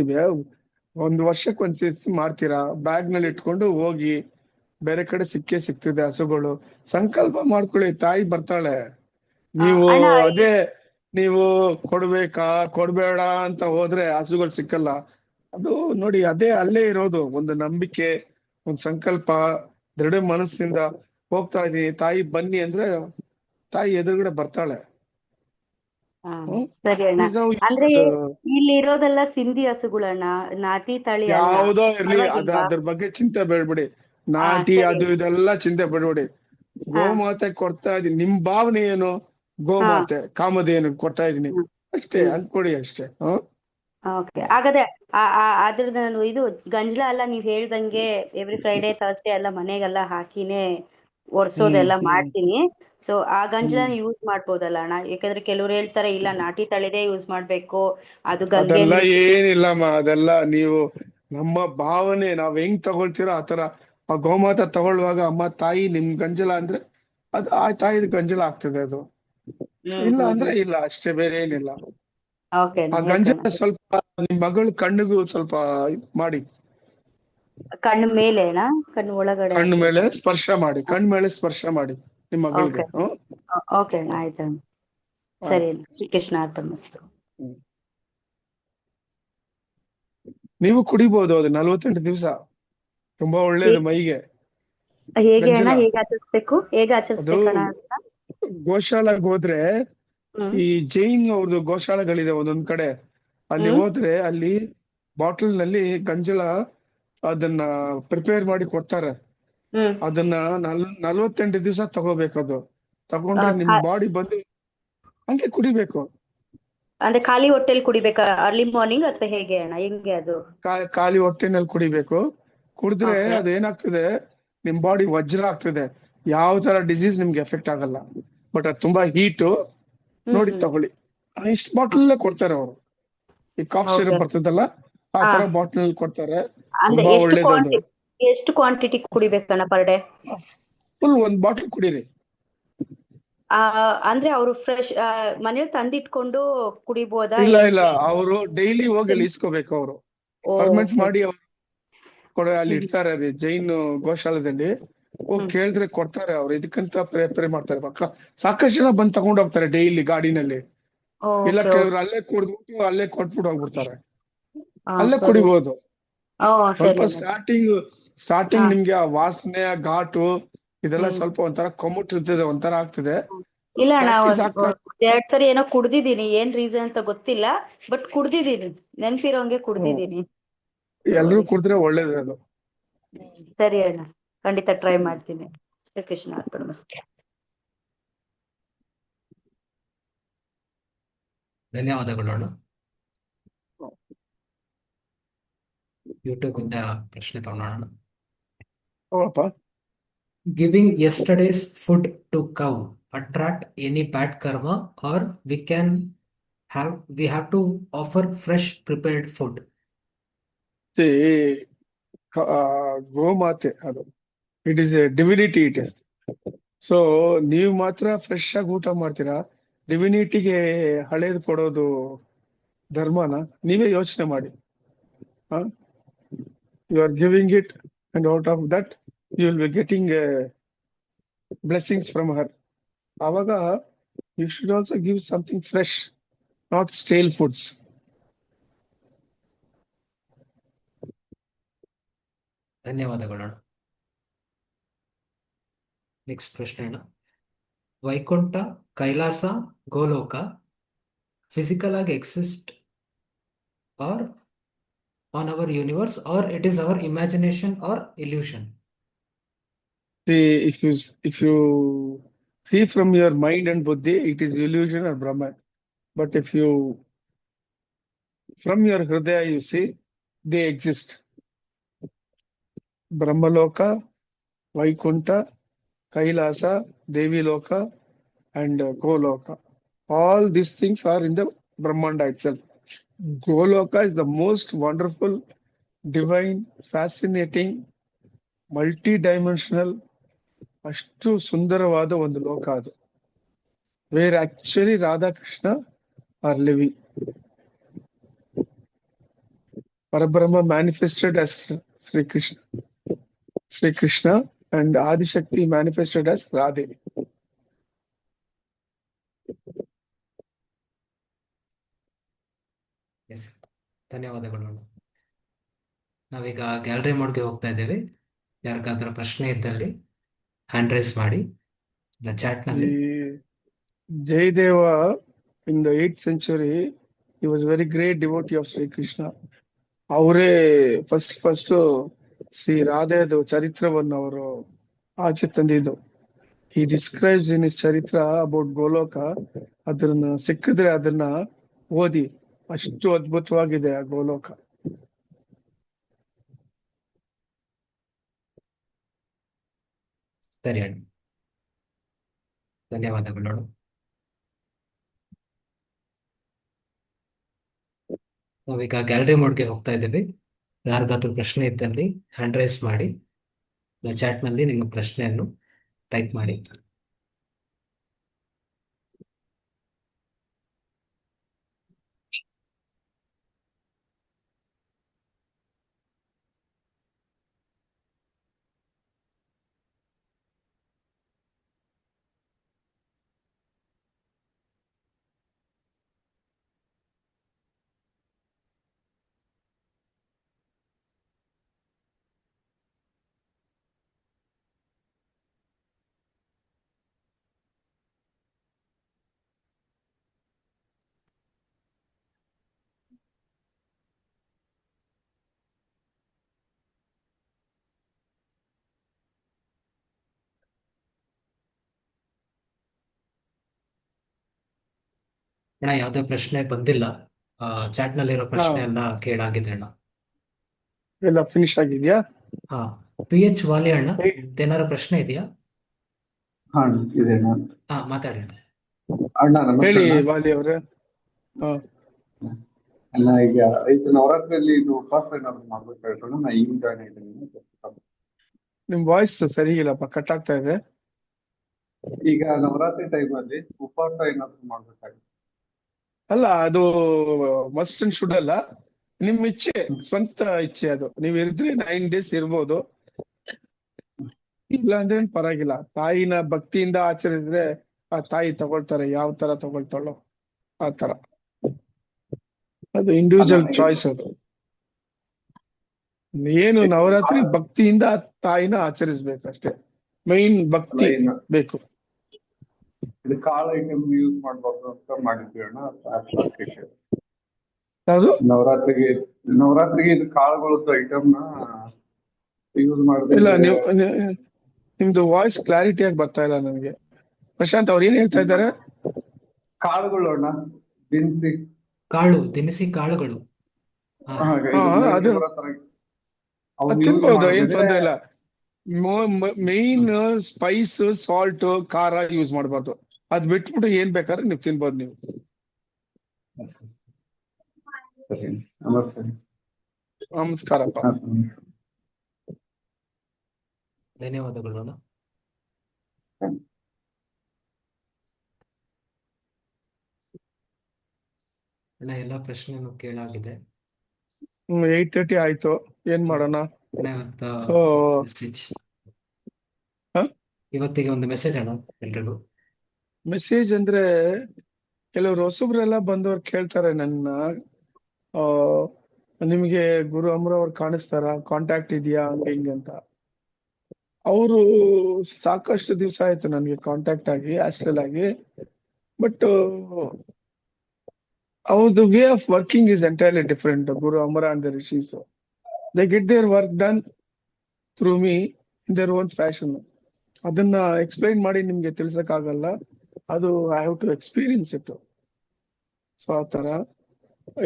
ಒಂದ್ ವರ್ಷಕ್ಕೆ ಒಂದ್ಸತಿ ಮಾಡ್ತೀರಾ, ಬ್ಯಾಗ್ ನಲ್ಲಿ ಇಟ್ಕೊಂಡು ಹೋಗಿ. ಬೇರೆ ಕಡೆ ಸಿಗ್ತದೆ ಹಸುಗಳು. ಸಂಕಲ್ಪ ಮಾಡ್ಕೊಳ್ಳಿ, ತಾಯಿ ಬರ್ತಾಳೆ. ನೀವು ನೀವು ಕೊಡ್ಬೇಕಾ ಕೊಡ್ಬೇಡ ಅಂತ ಹೋದ್ರೆ ಹಸುಗಳು ಸಿಕ್ಕಲ್ಲ. ಅದು ನೋಡಿ, ಅಲ್ಲೇ ಇರೋದು ಒಂದು ನಂಬಿಕೆ, ಒಂದು ಸಂಕಲ್ಪ. ದೃಢ ಮನಸ್ಸಿಂದ ಹೋಗ್ತಾ ಇದೀನಿ, ತಾಯಿ ಬನ್ನಿ ಅಂದ್ರೆ ತಾಯಿ ಎದುರುಗಡೆ ಬರ್ತಾಳೆ. ಸರಿ ಅಣ್ಣ. ಅಂದ್ರೆ ಇಲ್ಲಿ ಇರೋದೆಲ್ಲ ಸಿಂಧಿ ಹಸುಗಳಣ್ಣ, ನಾಟಿ ತಳಿ ಯಾವುದೋ ಇರ್ಲಿ, ಅದ್ರ ಬಗ್ಗೆ ಚಿಂತೆ ಬೇಡ್ಬಿಡಿ. ನಾಟಿ ಅದು ಇದೆಲ್ಲ ಚಿಂತೆ ಬೇಡ್ಬಿಡಿ. ಗೋಮಾತೆ ಕೊಡ್ತಾ ಇದೀನಿ, ನಿಮ್ ಭಾವನೆ ಏನು? ಗೋಮಾತೆ ಕಾಮಧೇನು ಕೊಡ್ತಾ ಇದೀನಿ ಅಷ್ಟೇ ಅನ್ಕೊಡಿ, ಅಷ್ಟೇ. ಓಕೆ. ಹಾಗಾದ್ರೆ ಅದ್ರದ್ದು ನಾನು ಇದು ಗಂಜಲ ಎಲ್ಲ ನೀವ್ ಹೇಳ್ದಂಗೆ ಎವ್ರಿ ಫ್ರೈಡೆ ಥರ್ಸ್ಡೇ ಎಲ್ಲ ಮನೆಗೆಲ್ಲ ಹಾಕಿನೇ ಒರ್ಸೋದೆಲ್ಲ ಮಾಡ್ತೀನಿ. ಸೊ ಆ ಗಂಜಲ ಯೂಸ್ ಮಾಡ್ಬೋದಲ್ಲ ಅಣ್ಣ? ಯಾಕಂದ್ರೆ ಕೆಲವ್ರು ಹೇಳ್ತಾರೆ ಇಲ್ಲ ನಾಟಿ ತಳಿದೇ ಯೂಸ್ ಮಾಡ್ಬೇಕು, ಅದು ಅದೆಲ್ಲ ಏನಿಲ್ಲಮ್ಮ. ಅದೆಲ್ಲ ನೀವು ನಮ್ಮ ಭಾವನೆ, ನಾವ್ ಹೆಂಗ್ ತಗೊಳ್ತೀರೋ ಆತರ. ಆ ಗೋಮಾತ ತಗೊಳ್ಳುವಾಗ ಅಮ್ಮ ತಾಯಿ ನಿಮ್ ಗಂಜಲ ಅಂದ್ರೆ ಅದು ಆ ತಾಯಿದ ಗಂಜಲ ಆಗ್ತದೆ. ಅದು ಇಲ್ಲ ಅಂದ್ರೆ ಇಲ್ಲ, ಅಷ್ಟೇ, ಬೇರೆ ಏನಿಲ್ಲ. ಆ ಗಂಜಲ ಸ್ವಲ್ಪ ನಿಮ್ ಮಗಳು ಕಣ್ಣಿಗೂ ಸ್ವಲ್ಪ ಮಾಡಿ, ಕಣ್ಣು ಮೇಲೆನಾ, ಕಣ್ಣು ಒಳಗಡೆ, ಕಣ್ಣು ಮೇಲೆ ಸ್ಪರ್ಶ ಮಾಡಿ, ಕಣ್ಣು ಮೇಲೆ ಸ್ಪರ್ಶ ಮಾಡಿ. ನಿಮ್ಮ ಮಗಳಿಗೆ. ಓಕೆ ಓಕೆ ಅಣ್ಣ ಆಯ್ತು ಅಣ್ಣ. ಸರಿ ಅಣ್ಣ. ಶ್ರೀಕೃಷ್ಣ ಅರ್ಪಣಮಸ್ತು. ನೀವು ಕುಡಿಬಹುದು ಅದು 48 ದಿವಸ, ತುಂಬಾ ಒಳ್ಳೇದು ಮೈಗೆ. ಹೇಗೆ ಅಣ್ಣ, ಗಂಜಲ ಹೇಗೆ ಆಚರಿಸ್ಬೇಕು, ಹೇಗೆ ಅದು ಆಚರಿಸ್ಬೇಕಣ್ಣ ಅಂತ? ಗೋಶಾಲೆಗೆ ಹೋದ್ರೆ, ಈ ಜೈನ್ ಅವ್ರದ್ದು ಗೋಶಾಲೆಗಳಿದೆ ಒಂದೊಂದ್ ಕಡೆ, ಅಲ್ಲಿ ಹೋದ್ರೆ ಅಲ್ಲಿ ಬಾಟಲ್ ನಲ್ಲಿ ಗಂಜಲ ಅದನ್ನ ಪ್ರಿಪೇರ್ ಮಾಡಿ ಕೊಡ್ತಾರೆ. ಅದನ್ನ 48 ದಿವಸ ತಗೋಬೇಕದು. ತಗೊಂಡ್ರೆ ನಿಮ್ ಬಾಡಿ ಬಂದು ಹಂಗೆ ಕುಡಿಬೇಕು. ಅಂದ್ರೆ ಖಾಲಿ ಹೊಟ್ಟೆಲಿ ಕುಡಿಬೇಕಾ, ಅರ್ಲಿ ಮಾರ್ನಿಂಗ್ ಅಥವಾ ಹೇಗೆ ಅಣ್ಣ, ಹೆಂಗೆ ಅದು? ಖಾಲಿ ಹೊಟ್ಟೆನಲ್ಲಿ ಕುಡಿಬೇಕು. ಕುಡಿದ್ರೆ Okay. ಅದು ಏನಾಗ್ತದೆ, ನಿಮ್ ಬಾಡಿ ವಜ್ರ ಆಗ್ತದೆ. ಯಾವ ತರ ಡಿಸೀಸ್ ನಿಮ್ಗೆ ಎಫೆಕ್ಟ್ ಆಗಲ್ಲ. ಬಟ್ ಅದು ತುಂಬಾ ಹೀಟು, ನೋಡಿ ತಗೊಳ್ಳಿ. ಇಷ್ಟು ಬಾಟಲ್ ಕೊಡ್ತಾರೆ ಅವರು. ಈ ಕಾಫ್ ಸಿರಪ್ ಬರ್ತದಲ್ಲ, ಆ ತರ ಬಾಟಲ್ ಕೊಡ್ತಾರೆ. ಅಂದ್ರೆ ತುಂಬಾ ಒಳ್ಳೇದು ಅದು. ಎಷ್ಟು ಕ್ವಾಂಟಿಟಿ ಕುಡಿಬೇಕಣ್ಣ ಪರ್ ಡೇ? ಫುಲ್ ಒಂದ್ ಬಾಟಲ್ ಕುಡೀರಿ. ಅಂದ್ರೆ ಅವರು ಫ್ರೆಶ್ ಮನೇಲಿ ತಂದಿಟ್ಕೊಂಡು ಕುಡಿಬೋದಾ? ಇಲ್ಲ, ಅವರು ಡೈಲಿ ಹೋಗಿ ಅಲ್ಲಿ ಇಸ್ಕೋಬೇಕು. ಅವರು ಪರ್ಮೆಂಟ್ ಮಾಡಿ ಅವ್ರು ಅಲ್ಲಿ ಇಡ್ತಾರೆ. ಅಲ್ಲಿ ಜೈನ್ ಗೋಶಾಲೆದಲ್ಲಿ ಹೋಗಿ ಕೇಳಿದ್ರೆ ಕೊಡ್ತಾರೆ. ಅವ್ರು ಇದಕ್ಕಂತ ಪ್ರಿಪೇರ್ ಮಾಡ್ತಾರೆ. ಸಾಕಷ್ಟು ಜನ ಬಂದ್ ತಗೊಂಡ್ ಹೋಗ್ತಾರೆ ಡೈಲಿ ಗಾಡಿನಲ್ಲಿ. ಇಲ್ಲ ಕೆಲವ್ರು ಅಲ್ಲೇ ಕುಡ್ದ್ಬಿಟ್ಟು ಅಲ್ಲೇ ಕೊಟ್ಬಿಟ್ಟು ಹೋಗ್ಬಿಡ್ತಾರೆ. ಅಲ್ಲೇ ಕುಡಿಬಹುದು. ಸ್ವಲ್ಪ ಸ್ಟಾರ್ಟಿಂಗ್ ನಿಮ್ಗೆ ಆ ವಾಸನೆ, ಆ ಘಾಟು ಇದೆಲ್ಲ ಸ್ವಲ್ಪ ಒಂಥರ ಕೊಮ್ಮುಟ್ ಇರ್ತದೆ, ಒಂಥರ ಆಗ್ತದೆ. ಇಲ್ಲ ಅಣ್ಣ, ಪ್ರಾಕ್ಟೀಸ್ 2 ಸರಿ ಏನೋ ಕುಡ್ದಿದ್ದೀನಿ, ಏನ್ ರೀಸನ್ ಅಂತ ಗೊತ್ತಿಲ್ಲ, ಬಟ್ ಕುಡ್ದಿದ್ದೀನಿ, ನೆನ್ಪಿರೋಂಗೆ ಕುಡ್ದಿದ್ದೀನಿ. ಎಲ್ರು ಕುಡಿದ್ರೆ ಒಳ್ಳೇದು ಅದು. ಸರಿ ಅಣ್ಣ, ಖಂಡಿತ ಟ್ರೈ ಮಾಡ್ತೀನಿ. ಶ್ರೀಕೃಷ್ಣ ಅರ್ಪಣಮಸ್ತು. ಧನ್ಯವಾದಗಳು ಅಣ್ಣ. ಯೂಟ್ಯೂಬ್ ಇಂದ ಪ್ರಶ್ನೆ ತಗೊಳ್ಳೋಣ. Giving yesterday's food to cow attract any bad karma, or we have to offer fresh prepared food? ಗೋಮಾತೆ ಅದು, it is A divinity. It is so ನೀವು ಮಾತ್ರ ಫ್ರೆಶ್ ಆಗಿ ಊಟ ಮಾಡ್ತೀರಾ, ಡಿವಿನಿಟಿಗೆ ಹಳೇದು ಕೊಡೋದು ಧರ್ಮನ? ನೀವೇ ಯೋಚನೆ ಮಾಡಿ. You are giving it, and out of that you will be getting blessings from her. ಆವಾಗ you should also give something fresh, not stale foods. ಧನ್ಯವಾದಗಳು ಅಣ್ಣ. ನೆಕ್ಸ್ಟ್ ಪ್ರಶ್ನೆ ಅಣ್ಣ. ವೈಕುಂಠ, ಕೈಲಾಸ, ಗೋಲೋಕ ಫಿಸಿಕಲ್ ಆಗಿ exist are on our universe, or it is our imagination or illusion? See, if you see from your mind and buddhi, it is illusion or Brahman. But if you from your hridaya you see, they exist. Brahmaloka, Vaikunta, Kailasa, Devi Loka, and Goloka. All these things are in the Brahmanda itself. Goloka is the most wonderful, divine, fascinating, multi-dimensional, ಅಷ್ಟು ಸುಂದರವಾದ ಒಂದು ಲೋಕ ಅದು. Where actually Radhakrishna are living. Parabrahma manifested as Sri Krishna, and Adishakti manifested as Radhe. Yes, ಧನ್ಯವಾದಗಳು ಅಣ್ಣ. ನಾವೀಗ ಗ್ಯಾಲರಿ ಮೋಡ್ಗೆ ಹೋಗ್ತಾ ಇದ್ದೇವೆ. ಯಾರಿಗಾದ್ರೂ ಪ್ರಶ್ನೆ ಇದ್ದಲ್ಲಿ ಹ್ಯಾಂಡ್ ರೈಸ್ ಮಾಡಿ, ಇಲ್ಲ ಚಾಟ್ ನಲ್ಲಿ. Jayadeva in the 8th century, he was very great devotee of Sri Krishna. ಅವರೇ ಫಸ್ಟ್ ಶ್ರೀ ರಾಧೆದು ಚರಿತ್ರವನ್ನು ಅವರು ಆಚೆ ತಂದಿದ್ದು. he describes in his ಚರಿತ್ರ about ಗೋಲೋಕ. ಅದನ್ನ ಸಿಕ್ಕಿದ್ರೆ ಅದನ್ನ ಓದಿ, ಅಷ್ಟು ಅದ್ಭುತವಾಗಿದೆ ಆ ಗೋಲೋಕ. ಸರಿ ಅಣ್ಣ, ಧನ್ಯವಾದಗಳು. ನಾವೀಗ ಗ್ಯಾಲರಿ ಮೋಡ್ಗೆ ಹೋಗ್ತಾ ಇದ್ದೀವಿ. ಯಾರಿಗಾದ್ರೂ ಪ್ರಶ್ನೆ ಇದ್ದಲ್ಲಿ ಹ್ಯಾಂಡ್ ರೈಸ್ ಮಾಡಿ, ಚಾಟ್ ನಲ್ಲಿ ನಿಮ್ಮ ಪ್ರಶ್ನೆಯನ್ನು ಟೈಪ್ ಮಾಡಿ. ಅಣ್ಣ ಯಾವುದೇ ಪ್ರಶ್ನೆ ಬಂದಿಲ್ಲ. ಚಾಟ್ ನಲ್ಲಿರೋ ಹಾ ಪ್ರಶ್ನೆ ಎಲ್ಲ ಕೇಳಾಗಿದೆ ಅಣ್ಣ. ಎಲ್ಲ ಫಿನಿಶ್ ಆಗಿದ್ಯಾ? ಹಾ, PH ವಾಲಿ ಅಣ್ಣ, ಏ- ಏನಾರ ಪ್ರಶ್ನೆ ಇದೆಯಾ? ಹಾ ಇದೆ ಅಣ್ಣ. ಹಾ, ಮಾತಾಡಿ ಅಣ್ಣ. ಅಣ್ಣ ನಮಸ್ತೆ ಹೇಳಿ ಅಣ್ಣ. ವಾಲಿ ಅವ್ರೆ. ಹಾ ಅಣ್ಣ ಈಗ ಇದು ನವರಾತ್ರಿಯಲ್ಲಿ ಇದು ಉಪವಾಸ ಏನಾದ್ರು ಮಾಡ್ಬೇಕಾಯ್ತು ನಾ ಈಗ ಜಾಯ್ನ್ ಆಗಿದ್ದೀನಿ. ನಿಮ್ ವಾಯ್ಸ್ ಸರಿ ಇಲ್ಲಪ್ಪ, ಕಟ್ ಆಗ್ತಾ ಇದೆ. ಈಗ ನವರಾತ್ರಿ ಟೈಮ್ ಅಲ್ಲಿ ಉಪವಾಸ ಏನಾದ್ರು ಮಾಡ್ಬೇಕಾಗಿತ್ತು? ಅಲ್ಲ, ಅದು ಮಸ್ಟ್ ಅಂಡ್ ಶುಡ್ ಅಲ್ಲ, ನಿಮ್ ಇಚ್ಛೆ, ಸ್ವಂತ ಇಚ್ಛೆ ಅದು. ನೀವ್ ಇರಿದ್ರೆ 9 days ಇರ್ಬೋದು, ಇಲ್ಲ ಅಂದ್ರೆ ಪರವಾಗಿಲ್ಲ. ತಾಯಿನ ಭಕ್ತಿಯಿಂದ ಆಚರಿಸಿದ್ರೆ ಆ ತಾಯಿ ತಗೊಳ್ತಾರೆ, ಯಾವ ತರ ತಗೊಳ್ತಾಳೋ ಆ ತರ. ಅದು ಇಂಡಿವಿಜುವಲ್ ಅಲ್ಲ, ಚಾಯ್ಸ್ ಅದು. ಏನು ನವರಾತ್ರಿ ಭಕ್ತಿಯಿಂದ ಆ ತಾಯಿನ ಆಚರಿಸ್ಬೇಕಷ್ಟೇ, ಮೈನ್ ಭಕ್ತಿ ಏನು ಬೇಕು. ಇದು ಕಾಳು ಐಟಮ್ ಯೂಸ್ ಮಾಡ್ಬಾರ್ದು ಅಂತ ಮಾಡಿದ್ವಿ ಅಣ್ಣ. ಯಾವುದು? ನವರಾತ್ರಿಗೆ ಇದು ಕಾಳುಗಳದ್ದು ಐಟಮ್ ನ ಯೂಸ್ ಇಲ್ಲ, ಮಾಡಿದ್ರೆ ನಿಮ್ದು ವಾಯ್ಸ್ ಕ್ಲಾರಿಟಿಯಾಗಿ ಬರ್ತಾ ಇಲ್ಲ ನನಗೆ. ಪ್ರಶಾಂತ್ ಅವ್ರು ಏನ್ ಹೇಳ್ತಾ ಇದ್ದಾರೆ? ಕಾಳುಗಳು ಅಣ್ಣ, ದಿನಸಿ ದಿನಸಿ ಕಾಳುಗಳು. ಹಾ, ಅದು ತಿನ್ಬೋದು, ಏನ್ ತೊಂದ್ರೆ ಇಲ್ಲ. ಮೇನ್ ಸ್ಪೈಸ್, ಸಾಲ್ಟ್, ಖಾರ ಯೂಸ್ ಮಾಡಬಾರ್ದು. ಅದ್ ಬಿಟ್ಬಿಟ್ಟು ಏನ್ ಬೇಕಾದ್ರೆ ನೀವು ತಿನ್ಬೋದು ನೀವು. ಸರಿ, ನಮಸ್ತೆ. ನಮಸ್ಕಾರಪ್ಪ. ಧನ್ಯವಾದಗಳು ಅಣ್ಣ. ಅಣ್ಣ ಎಲ್ಲ ಪ್ರಶ್ನೆನೂ ಕೇಳಾಗಿದೆ. 8:30 ಆಯ್ತು, ಏನ್ ಮಾಡೋಣ? ಅಣ್ಣ ಸೊ ಮೆಸೇಜ್, ಇವತ್ತಿಗೆ ಒಂದು ಮೆಸೇಜ್ ಅಣ್ಣ ಎಲ್ರಿಗೂ. ಮೆಸೇಜ್ ಅಂದ್ರೆ, ಕೆಲವರು ಹೊಸಬ್ರೆಲ್ಲ ಬಂದವ್ರು ಕೇಳ್ತಾರೆ ನನ್ನ, ಆ ನಿಮ್ಗೆ ಗುರು ಅಮರ್ ಅವ್ರು ಕಾಣಿಸ್ತಾರ, ಕಾಂಟ್ಯಾಕ್ಟ್ ಇದೆಯಾ, ಹಂಗೆ ಹಿಂಗೆ ಅಂತ. ಅವರು ಸಾಕಷ್ಟು ದಿವಸ ಆಯ್ತು ನನಗೆ ಕಾಂಟ್ಯಾಕ್ಟ್ ಆಗಿ, ಆಸ್ಟ್ರಲ್ ಆಗಿ. ಬಟ್ ಅವ್ರದ್ದು way of working is entirely different. Guru Amara and the rishis, they get their work done through me in their own fashion. ಅದನ್ನ ಎಕ್ಸ್ಪ್ಲೈನ್ ಮಾಡಿ ನಿಮ್ಗೆ ತಿಳ್ಸಕ್ಕಾಗಲ್ಲ, ಅದು I have to experience it. So ಆ ತರ.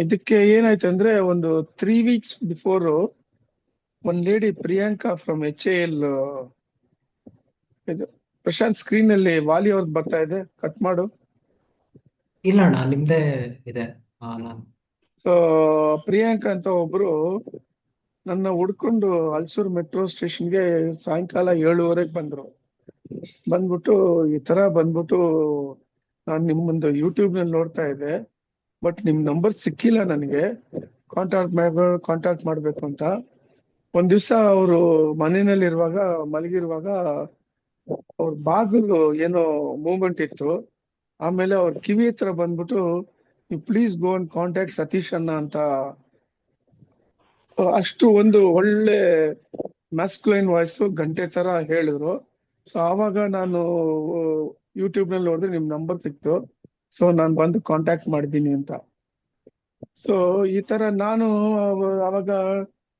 ಇದಕ್ಕೆ ಏನಾಯ್ತು ಅಂದ್ರೆ, ಒಂದು 3 weeks ಬಿಫೋರ್ ಒಂದ್ ಲೇಡಿ ಪ್ರಿಯಾಂಕಾ ಫ್ರಮ್ HAL, ಇದು ಪ್ರಶಾಂತ್ ಸ್ಕ್ರೀನ್ ಅಲ್ಲಿ ವಾಲಿ ಅವ್ರದ್ದು ಬರ್ತಾ ಇದೆ, ಕಟ್ ಮಾಡು. ಇಲ್ಲ ಅಣ್ಣ, ನಿಮ್ದೇ ಇದೆ. ನಾನು ಸೊ ಪ್ರಿಯಾಂಕಾ ಅಂತ ಒಬ್ರು ನನ್ನ ಹುಡ್ಕೊಂಡು ಹಲ್ಸೂರ್ ಮೆಟ್ರೋ ಸ್ಟೇಷನ್ಗೆ ಸಾಯಂಕಾಲ 7:30 ಬಂದ್ರು. ಬಂದ್ಬಿಟ್ಟು ಈ ತರ ಬಂದ್ಬಿಟ್ಟು, ನಾನು ನಿಮ್ಮೊಂದು ಯೂಟ್ಯೂಬ್ ನಲ್ಲಿ ನೋಡ್ತಾ ಇದ್ದೆ, ಬಟ್ ನಿಮ್ ನಂಬರ್ ಸಿಕ್ಕಿಲ್ಲ ನನಗೆ, ಕಾಂಟ್ಯಾಕ್ಟ್ ಮಾಡ್ಬೇಕು ಅಂತ. ಒಂದ್ ದಿವ್ಸ ಅವರು ಮನೆಯಲ್ಲಿ ಇರುವಾಗ, ಮಲಗಿರುವಾಗ ಅವ್ರ ಬಾಗಿಲು ಏನೋ ಮೂವ್ಮೆಂಟ್ ಇತ್ತು. ಆಮೇಲೆ ಅವ್ರ ಕಿವಿ ಹತ್ರ ಬಂದ್ಬಿಟ್ಟು, you please go and contact Satish ಅಣ್ಣ ಅಂತ, ಅಷ್ಟು ಒಂದು ಒಳ್ಳೆ ಮ್ಯಾಸ್ಕ್ಲೈನ್ ವಾಯ್ಸ್, ಗಂಟೆ ತರ ಹೇಳಿದ್ರು. ಸೊ ಆವಾಗ ನಾನು ಯೂಟ್ಯೂಬ್ ನಲ್ಲಿ ನೋಡಿದ್ರೆ ನಿಮ್ ನಂಬರ್ ಸಿಕ್ತು. ಸೊ ನಾನು ಬಂದು ಕಾಂಟ್ಯಾಕ್ಟ್ ಮಾಡಿದ್ದೀನಿ ಅಂತ. ಸೊ ಈ ತರ ನಾನು ಅವಾಗ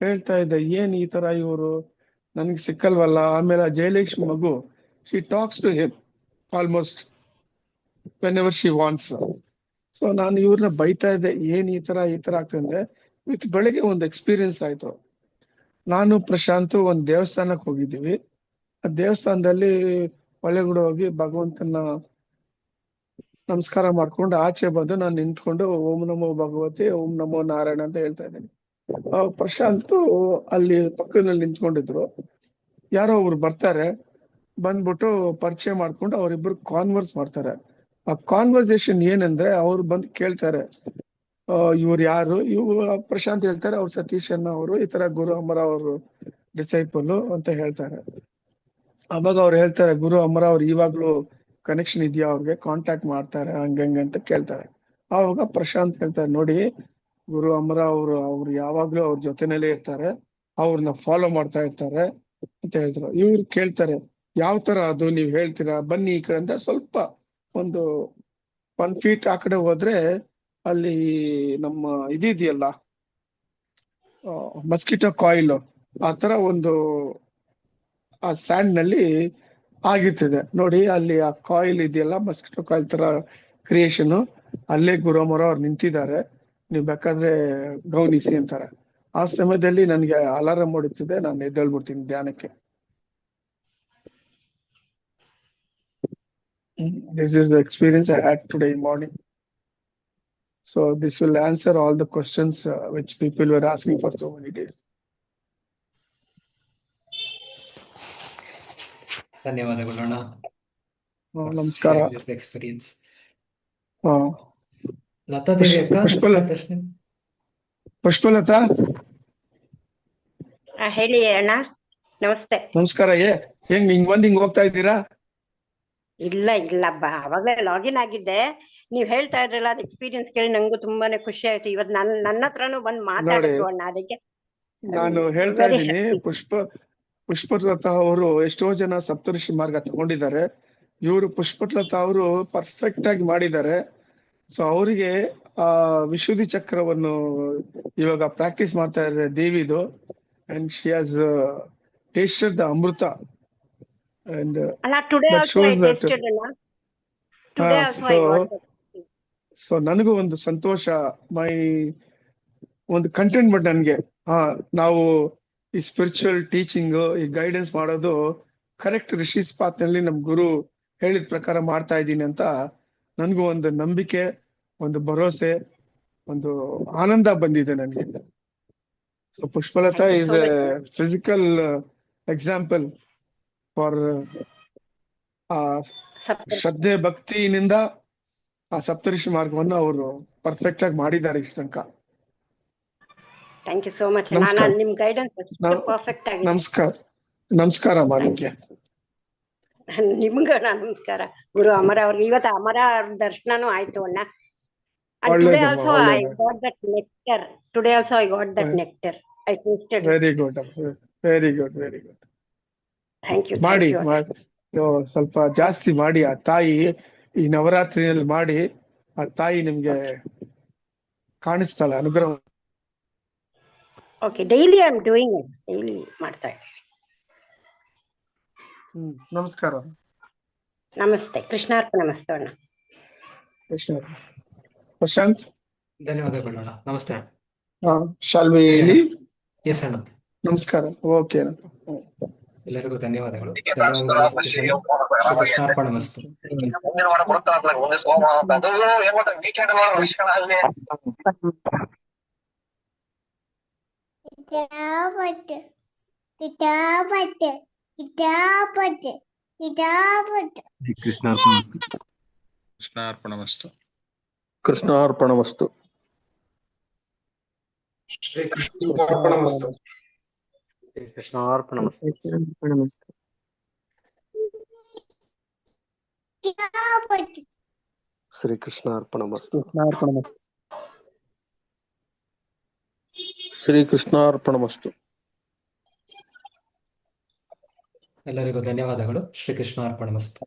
ಹೇಳ್ತಾ ಇದ್ದೆ, ಏನ್ ಈ ತರ ಇವರು ನನ್ಗೆ ಸಿಕ್ಕಲ್ವಲ್ಲ. ಆಮೇಲೆ ಜಯಲಕ್ಷ್ಮಿ ಮಗು, she talks to him almost whenever she wants. So ನಾನು ಇವ್ರನ್ನ ಬೈತಾ ಇದ್ದೆ, ಏನ್ ಈ ತರ ಆಗ್ತದೆ. ವಿತ್ ಬೆಳಗ್ಗೆ ಒಂದು ಎಕ್ಸ್ಪೀರಿಯನ್ಸ್ ಆಯ್ತು. ನಾನು ಪ್ರಶಾಂತ್ ಒಂದ್ ದೇವಸ್ಥಾನಕ್ಕೆ ಹೋಗಿದ್ದೀವಿ. ಆ ದೇವಸ್ಥಾನದಲ್ಲಿ ಒಳಗಡೆ ಹೋಗಿ ಭಗವಂತನ ನಮಸ್ಕಾರ ಮಾಡ್ಕೊಂಡು ಆಚೆ ಬಂದು ನಾನು ನಿಂತ್ಕೊಂಡು ಓಂ ನಮೋ ಭಗವತಿ, ಓಂ ನಮೋ ನಾರಾಯಣ ಅಂತ ಹೇಳ್ತಾ ಇದ್ದೀನಿ. ಪ್ರಶಾಂತ್ ಅಲ್ಲಿ ಪಕ್ಕದಲ್ಲಿ ನಿಂತ್ಕೊಂಡಿದ್ರು. ಯಾರೋ ಒಬ್ರು ಬರ್ತಾರೆ, ಬಂದ್ಬಿಟ್ಟು ಪರಿಚಯ ಮಾಡ್ಕೊಂಡು ಅವರಿಬ್ರು ಕಾನ್ವರ್ಸ್ ಮಾಡ್ತಾರೆ. ಆ ಕಾನ್ವರ್ಸೇಷನ್ ಏನಂದ್ರೆ, ಅವ್ರು ಬಂದು ಕೇಳ್ತಾರೆ, ಇವ್ರು ಯಾರು? ಪ್ರಶಾಂತ್ ಹೇಳ್ತಾರೆ, ಅವ್ರು ಸತೀಶ್ ಅಣ್ಣ ಅವರು, ಈ ತರ ಗುರು ಅಮರ ಅವರು ಡಿಸೈಪಲ್ ಅಂತ ಹೇಳ್ತಾರೆ. ಅವಾಗ ಅವ್ರು ಹೇಳ್ತಾರೆ, ಗುರು ಅಮರ ಅವ್ರು ಇವಾಗ್ಲೂ ಕನೆಕ್ಷನ್ ಇದೆಯಾ, ಅವ್ರಿಗೆ ಕಾಂಟ್ಯಾಕ್ಟ್ ಮಾಡ್ತಾರೆ, ಹಂಗಂಗೆ ಅಂತ ಕೇಳ್ತಾರೆ. ಆವಾಗ ಪ್ರಶಾಂತ್ ಹೇಳ್ತಾರೆ, ನೋಡಿ ಗುರು ಅಮರ ಅವ್ರು ಯಾವಾಗ್ಲೂ ಅವ್ರ ಜೊತೆನಲ್ಲೇ ಇರ್ತಾರೆ, ಅವ್ರನ್ನ ಫಾಲೋ ಮಾಡ್ತಾ ಇರ್ತಾರೆ ಅಂತ ಹೇಳಿದ್ರು. ಇವ್ರು ಕೇಳ್ತಾರೆ, ಯಾವ ತರ ಅದು ನೀವ್ ಹೇಳ್ತೀರಾ, ಬನ್ನಿ ಈ ಕಡೆ ಅಂತ. ಸ್ವಲ್ಪ ಒಂದು 1 feet ಆ ಕಡೆ ಹೋದ್ರೆ ಅಲ್ಲಿ ನಮ್ಮ ಇದೆಯಲ್ಲ, ಮಸ್ಕಿಟೋ ಕಾಯಿಲ್, ಆ ತರ ಒಂದು ಆ ಸ್ಯಾಂಡ್ ನಲ್ಲಿ ಆಗಿರ್ತದೆ ನೋಡಿ. ಅಲ್ಲಿ ಆ ಕಾಯಿಲ್ ಇದೆಯಲ್ಲ, ಮಸ್ಕಿಟೋ ಕಾಯಿಲ್ ತರ ಕ್ರಿಯೇಷನ್, ಅಲ್ಲೇ ಗುರುಮರ ಅವ್ರು ನಿಂತಿದ್ದಾರೆ, ನೀವು ಬೇಕಾದ್ರೆ ಗಮನಿಸಿ ಅಂತಾರೆ. ಆ ಸಮಯದಲ್ಲಿ ನನಗೆ ಅಲಾರಾಮ್ ಹೊಡಿತಿದೆ, ನಾನು ಎದ್ದೇಳ್ಬಿಡ್ತೀನಿ ಧ್ಯಾನಕ್ಕೆ. This is the experience I had today morning. So this will answer all the questions which people were asking for so many days. ಧನ್ಯವಾದಗಳು ಅಣ್ಣ. ನಮಸ್ಕಾರ. This experience. ಹಾ. ಲತಾ ದೇವಿ ಅಕ್ಕ, ಪ್ರಶ್ನೆ. ಪುಷ್ಪಲತಾ, ಹೇಳಿ ಅಣ್ಣ. ನಮಸ್ತೆ. ನಮಸ್ಕಾರ. ಹೆಂಗ್ ಹಿಂಗ್ ಹೋಗ್ತಾ ಇದ್ದೀರಾ? ಇಲ್ಲ ಅವಾಗಲೇ ಲಾಗಿನ್ ಆಗಿದ್ದೆ. ನೀವ್ ಹೇಳ್ತಾ ಇದ್ರಲ್ಲ, ಅದ್ ಎಕ್ಸ್ಪೀರಿಯನ್ಸ್ ಕೇಳಿ ನಂಗೂ ತುಂಬಾನೇ ಖುಷಿ ಆಯ್ತು. ಇವತ್ ನನ್ನ ಹತ್ರನೂ ಬಂದ್ ಮಾತಾಡಿದ್ರು ಅಣ್ಣ. ಅದಕ್ಕೆ ನಾನು ಹೇಳ್ತಾ ಇದ್ದೀನಿ, ಪುಷ್ಪಲತಾ ಅವರು ಎಷ್ಟೋ ಜನ ಸಪ್ತಋಷಿ ಮಾರ್ಗ ತಗೊಂಡಿದ್ದಾರೆ. ಇವರು ಪುಷ್ಪಲತಾ ಅವರು ಪರ್ಫೆಕ್ಟ್ ಆಗಿ ಮಾಡಿದ್ದಾರೆ. ಸೊ ಅವರಿಗೆ ಆ ವಿಶುದ್ಧಿ ಚಕ್ರವನ್ನು ಇವಾಗ ಪ್ರಾಕ್ಟೀಸ್ ಮಾಡ್ತಾ ಇದ್ದಾರೆ ದೇವಿದು. And she has tasted the amrita. And that shows that. So ನನಗೂ ಒಂದು ಸಂತೋಷ, ಒಂದು ಕಂಟೆಂಟ್ಮೆಂಟ್ ನನ್ಗೆ. ನಾವು ಈ ಸ್ಪಿರಿಚುವಲ್ ಟೀಚಿಂಗ್, ಈ ಗೈಡೆನ್ಸ್ ಮಾಡೋದು ಕರೆಕ್ಟ್ ರಿಷೀಸ್ ಪಾತ್ ನಲ್ಲಿ ನಮ್ ಗುರು ಹೇಳಿದ ಪ್ರಕಾರ ಮಾಡ್ತಾ ಇದ್ದೀನಿ ಅಂತ ನನ್ಗೂ ಒಂದು ನಂಬಿಕೆ, ಒಂದು ಭರವಸೆ, ಒಂದು ಆನಂದ ಬಂದಿದೆ ನನಗೆ. So Pushpalatha is A physical example for ಶ್ರದ್ಧೆ ಭಕ್ತಿಯಿಂದ ಆ ಸಪ್ತಋಷಿ ಮಾರ್ಗವನ್ನು ಅವರು ಪರ್ಫೆಕ್ಟ್ ಆಗಿ ಮಾಡಿದ್ದಾರೆ ಇಷ್ಟ ತನಕ. Thank you so much. ನಿಮ್ ಗೈಡೆನ್ಸ್ ಪರ್ಫೆಕ್ಟ್ ಆಗಿ. ನಮಸ್ಕಾರ ಮಾಲಿಕ್ಯ. ನಿಮ್ಗ ನಮಸ್ಕಾರ. ಗುರು ಅಮರ ಅವ್ರಿಗೆ ಇವತ್ತು ಅಮರ ದರ್ಶನನೂ ಆಯ್ತು ಅಣ್ಣ. Today also I got that nectar. Today also I got that nectar. I tasted. Very good. Thank you. ಮಾಡಿ ಸ್ವಲ್ಪ ಜಾಸ್ತಿ ಮಾಡಿ. ಆ ತಾಯಿ ಈ ನವರಾತ್ರಿಯಲ್ಲಿ ಮಾಡಿ, ಆ ತಾಯಿ ನಿಮ್ಗೆ ಕಾಣಿಸ್ತಾಳೆ, ಅನುಗ್ರಹ. Okay, daily I am doing it. Daily ಮಾಡ್ತಾ ಇದ್ದೀನಿ. ನಮಸ್ಕಾರ. ನಮಸ್ತೆ. ಕೃಷ್ಣಾರ್ಪಣ ನಮಸ್ತೆ ಅಣ್ಣ. ಪ್ರಶಾಂತ್, ಧನ್ಯವಾದಗಳು ಅಣ್ಣ. ನಮಸ್ತೆ. Shall we leave? ಎಸ್ ಅಣ್ಣ. ನಮಸ್ಕಾರ. ಓಕೆ. ಎಲ್ಲರಿಗೂ ಧನ್ಯವಾದಗಳು. ಕೃಷ್ಣಾರ್ಪಣ ಮಸ್ತು. ಕೃಷ್ಣಾರ್ಪಣಮಸ್ತು. ಕೃಷ್ಣಾರ್ಪಣಮಸ್ತು. ಶ್ರೀ ಕೃಷ್ಣಾರ್ಪಣಮಸ್ತು. ಕೃಷ್ಣಾರ್ಪಣಮಸ್ತು. ಶ್ರೀ ಕೃಷ್ಣಾರ್ಪಣಮಸ್ತು. ಶ್ರೀ ಕೃಷ್ಣಾರ್ಪಣಮಸ್ತು. ಎಲ್ಲರಿಗೂ ಧನ್ಯವಾದಗಳು. ಶ್ರೀ ಕೃಷ್ಣಾರ್ಪಣಮಸ್ತು.